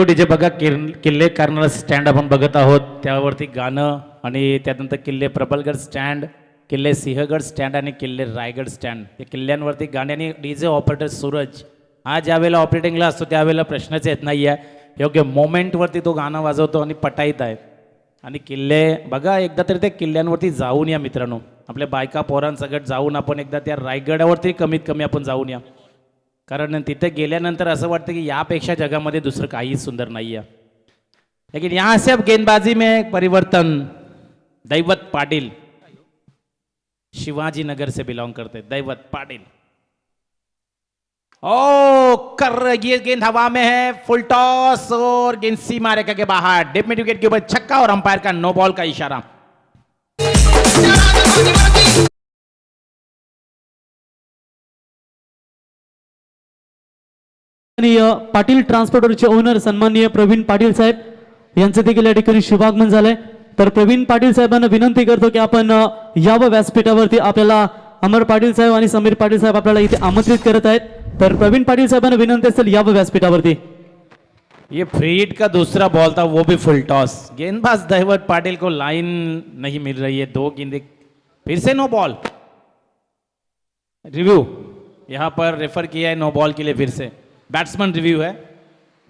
डीजे बघा, किल्ले कर्नल स्टँड आपण बघत आहोत, त्यावरती गाणं आणि त्यानंतर किल्ले प्रबलगड स्टँड, किल्ले सिंहगड स्टँड आणि किल्ले रायगड स्टँड, या किल्ल्यांवरती गाणे आणि डीजे ऑपरेटर सूरज हा ज्या वेळेला ऑपरेटिंगला असतो त्यावेळेला प्रश्नच येत नाही आहे, योग्य मोमेंटवरती तो गाणं वाजवतो आणि पटाईत आहे। आणि किल्ले बघा, एकदा तरी त्या किल्ल्यांवरती जाऊन या मित्रांनो, आपल्या बायका पोरांसकट जाऊन आपण एकदा त्या रायगडावरती कमीत कमी आपण जाऊन या, कारण तिथे गेल्यानंतर असं वाटतं की यापेक्षा जगामध्ये दुसरं काही सुंदर नाही आहे। लेकिन यहाँ से अब गेंदबाजी में परिवर्तन, दैवत पाटिल शिवाजी नगर से बिलोंग करते, दैवत पाटिल ओ कर, ये गेंद हवा में है, फुल टॉस और गेंद सीमा रेखा के बाहर, डिप मिड विकेट के ऊपर छक्का और अंपायर का नो बॉल का इशारा। पाटील ट्रान्सपोर्टरचे ओनर सन्माननीय प्रवीण पाटील साहेब यांचे देखील या ठिकाणी शुभागमन झालंय। तर प्रवीण पाटील साहेबांना विनंती करतो की आपण यावं व्यासपीठावरती, आपल्याला अमर पाटील साहेब आणि समीर पाटील साहेब आपल्याला इथे आमंत्रित करत आहेत। तर प्रवीण पाटील साहेबांना विनंती असेल यावं व्यासपीठावरती। ये फ्री हिट का दूसरा बॉल था, वो भी फुल टॉस, गेंदबाज दैवत पाटिल को लाइन नहीं मिल रही है, 2 गेंदे, फिर से नो बॉल। रिव्यू यहां पर रेफर किया है नो बॉल के लिए, फिर से बैट्समैन रिव्यू है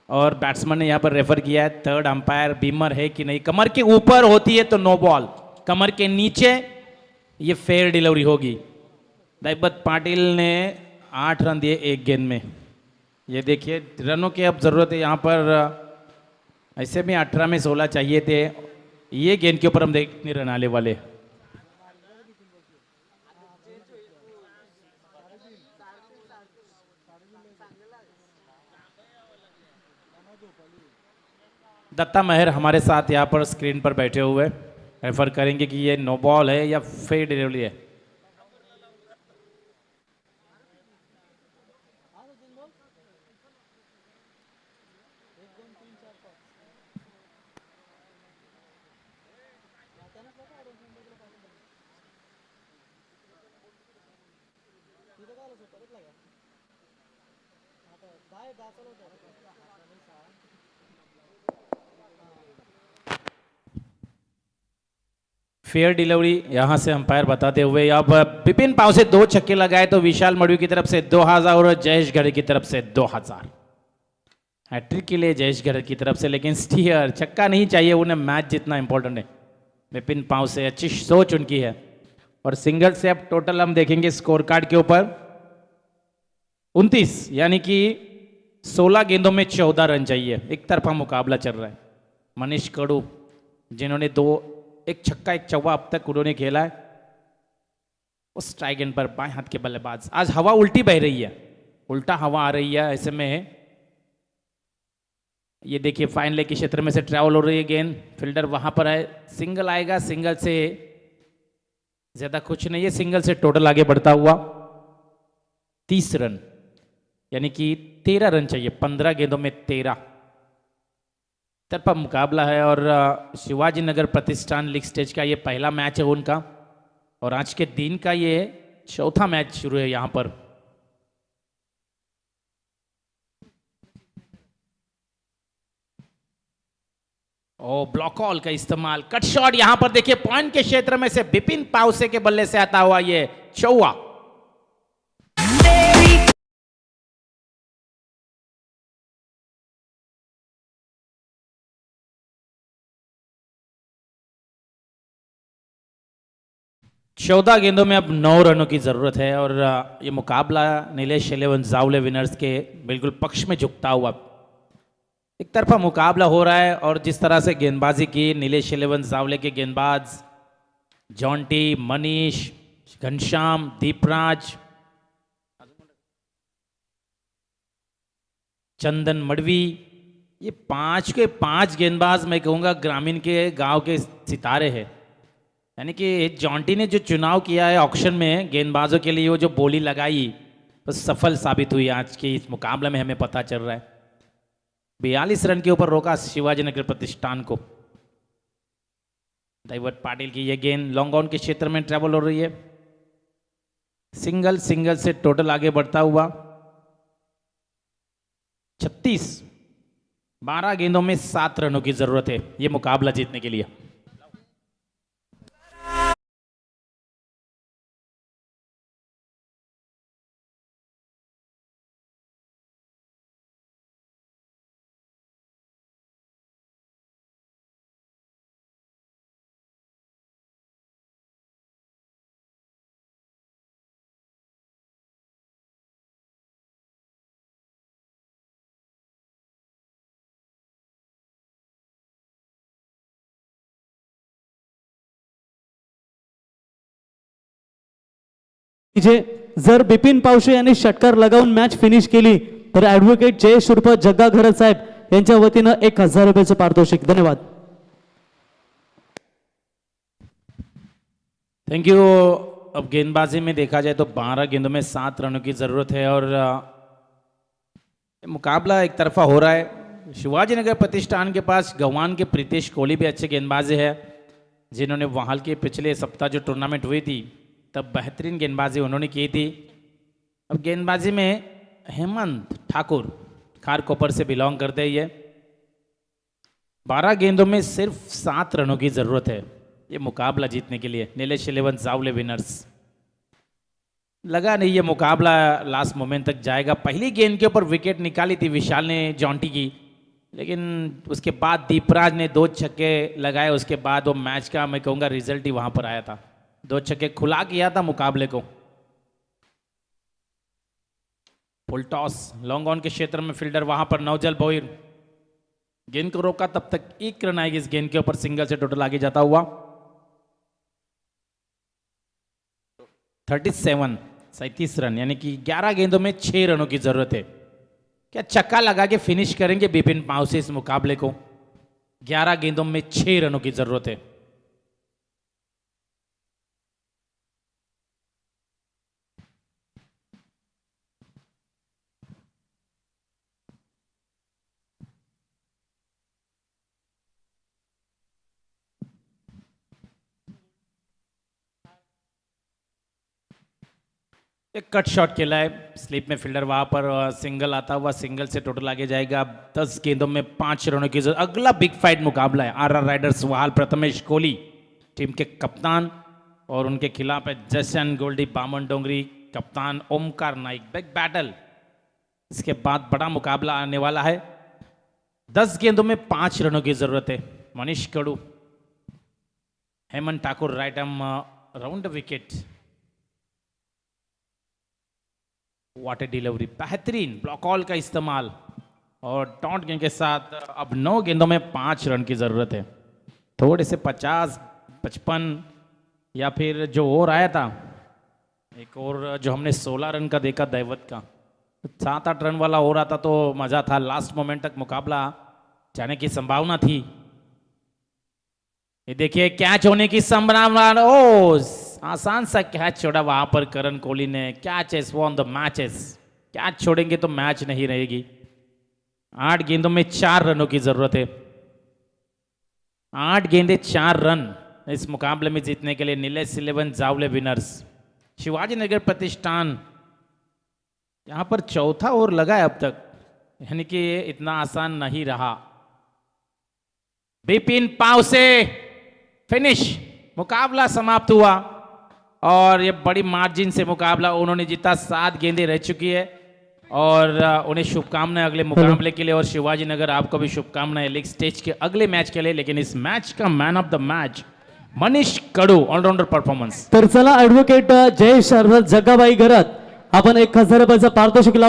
और बैट्समैन ने यहाँ पर रेफर किया है, थर्ड अंपायर बीमर है कि नहीं, कमर के ऊपर होती है तो नो बॉल, कमर के नीचे ये फेयर डिलीवरी होगी। दैवत पाटिल ने 8 रन दिए 1 गेंद में, ये देखिए रनों की अब ज़रूरत है यहाँ पर, ऐसे में 18 में 16 चाहिए थे, ये गेंद के ऊपर हम देखने रन आने वाले। दत्ता महर हमारे साथ यहाँ पर स्क्रीन पर बैठे हुए रेफर करेंगे कि ये नो बॉल है या फेयर डिलीवरी है। फेयर डिलीवरी यहाँ से अंपायर बताते हुए, अब बिपिन पाव से 2 छक्के लगाए तो विशाल मडवी की तरफ से 2000 और जयेश गढ़ की तरफ से 2000, हैट्रिक के लिए जयेश गढ़ की तरफ से, लेकिन स्टीयर छक्का नहीं चाहिए उन्हें, मैच जितना इंपॉर्टेंट है। बिपिन पाव से अच्छी सोच उनकी है और सिंगल से अब टोटल हम देखेंगे स्कोर कार्ड के ऊपर 29, यानी कि 16 गेंदों में 14 रन चाहिए, एक तरफा मुकाबला चल रहा है। मनीष कड़ू जिन्होंने 1 छक्का 1 चौवा अब तक उन्होंने खेला है, उस स्ट्राइक एंड पर बाएं हाथ के बल्लेबाज, आज हवा उल्टी बह रही है, उल्टा हवा आ रही है, ऐसे में ये देखिए फाइन लेग के क्षेत्र में से ट्रैवल हो रही है गेंद, फील्डर वहां पर है, सिंगल आएगा, सिंगल से ज्यादा कुछ नहीं है, सिंगल से टोटल आगे बढ़ता हुआ 30 रन, यानी कि 13 रन चाहिए, 15 गेंदों में 13 तरफा मुकाबला है। और शिवाजी नगर प्रतिष्ठान लीग स्टेज का ये पहला मैच है उनका, और आज के दिन का ये चौथा मैच शुरू है यहाँ पर। ओ ब्लॉक कॉल का इस्तेमाल, कट शॉट यहां पर देखिए पॉइंट के क्षेत्र में से बिपिन पाउसे के बल्ले से आता हुआ ये चौवा। चौदह गेंदों में अब 9 रनों की जरूरत है, और ये मुकाबला नीलेश 11 जावले विनर्स के बिल्कुल पक्ष में झुकता हुआ एक तरफा मुकाबला हो रहा है। और जिस तरह से गेंदबाजी की नीलेश 11 जावले के गेंदबाज जॉन्टी, मनीष, घनश्याम, दीपराज, चंदन मडवी, ये 5 के 5 गेंदबाज मैं कहूँगा ग्रामीण के गांव के सितारे हैं। यानी कि जॉन्टी ने जो चुनाव किया है ऑक्शन में गेंदबाजों के लिए, वो जो बोली लगाई वो सफल साबित हुई आज के इस मुकाबले में, हमें पता चल रहा है। 42 रन के ऊपर रोका शिवाजी नगर प्रतिष्ठान को। दैवत पाटिल की यह गेंद लॉन्ग ऑन के क्षेत्र में ट्रेवल हो रही है, सिंगल सिंगल से टोटल आगे बढ़ता हुआ 36, 12 गेंदों में 7 रनों की जरूरत है ये मुकाबला जीतने के लिए। जे जर बिपिन पावशे यांनी षटकार लगावून मॅच फिनिश केली तर ऍडव्होकेट जयेश उर्फ जग्गा घरत साहेब यांच्या वतीनं 1000 रुपयाचं पारितोषिक। धन्यवाद। Thank you. अब गेंदबाजी में देखा जाए तो 12 गेंदों में 7 रनों की जरूरत है, और मुकाबला एक तरफा हो रहा है। शिवाजी नगर प्रतिष्ठान के पास गवान के प्रीतेश कोहली भी अच्छे गेंदबाजी है, जिन्होंने वहाल के पिछले सप्ताह जो टूर्नामेंट हुई थी तब बेहतरीन गेंदबाजी उन्होंने की थी। अब गेंदबाजी में हेमंत ठाकुर खारकोपर से बिलोंग करते हैं। ये 12 गेंदों में सिर्फ 7 रनों की जरूरत है ये मुकाबला जीतने के लिए। नीलेश 11 जावले विनर्स, लगा नहीं ये मुकाबला लास्ट मोमेंट तक जाएगा। पहली गेंद के ऊपर विकेट निकाली थी विशाल ने जॉन्टी की, लेकिन उसके बाद दीपराज ने 2 छक्के लगाए। उसके बाद वो मैच का मैं कहूँगा रिजल्ट ही वहाँ पर आया था, 2 छक्के खुला किया था मुकाबले को। फुल टॉस लॉन्ग ऑन के क्षेत्र में फील्डर वहां पर नवजल भोईर गेंद को रोका, तब तक 1 रन आएगी इस गेंद के ऊपर, सिंगल से टोटल आगे जाता हुआ 37 रन, यानी कि 11 गेंदों में 6 रनों की जरूरत है। क्या चक्का लगा के फिनिश करेंगे बिपिन पाउसे इस मुकाबले को? 11 गेंदों में 6 रनों की जरूरत है। एक कट शॉट खेला है, स्लिप में फील्डर वहां पर सिंगल आता हुआ, सिंगल से टोटल आगे जाएगा। 10 गेंदों में 5 रनों की जरूरत। अगला बिग फाइट मुकाबला है RR riders Vahal Prathamesh Kohli team के कप्तान, और उनके खिलाफ है जशन गोल्डी बामन डोंगरी कप्तान ओमकार नाइक। बिग बैटल, इसके बाद बड़ा मुकाबला आने वाला है। 10 गेंदों में 5 रनों की जरूरत है। Manish Kadu, Hemant Thakur right arm round wicket. What a delivery, बेहतरीन ब्लॉक कॉल का इस्तेमाल, और डॉट गेंद के साथ अब 9 गेंदों में 5 रन की जरूरत है। थोड़े से 50, 55 या फिर जो और आया था एक और जो हमने 16 रन का देखा दैवत का, 7-8 रन वाला हो रहा था तो मजा था, लास्ट मोमेंट तक मुकाबला जाने की संभावना थी। ये देखिए कैच होने की संभावना, ओ आसान सा कैच छोड़ा वहां पर करण कोहली ने। Catches won the matches, catch छोड़ेंगे तो मैच नहीं रहेगी। 8 गेंदों में 4 रनों की जरूरत है। 8 गेंदे 4 रन इस मुकाबले में जीतने के लिए नीलेश 11 जावले विनर्स। शिवाजी नगर प्रतिष्ठान यहां पर चौथा ओवर लगा है अब तक, यानी कि ये इतना आसान नहीं रहा। बिपिन पाव से फिनिश, मुकाबला समाप्त हुआ और ये बड़ी मार्जिन से मुकाबला उन्होंने जीता। 7 गेंदें रह चुकी है और उन्हें शुभकामनाएं अगले मुकाबले के लिए, और शिवाजी नगर आपको भी शुभकामनाएं लीग स्टेज के अगले मैच के लिए। लेकिन इस मैच का man of the match Manish Kadu, allrounder performance. तर चला ॲडव्होकेट जयेश अर्थात जग्गाबाई घरात आपण 1000 रुपयाचा पारितोषिक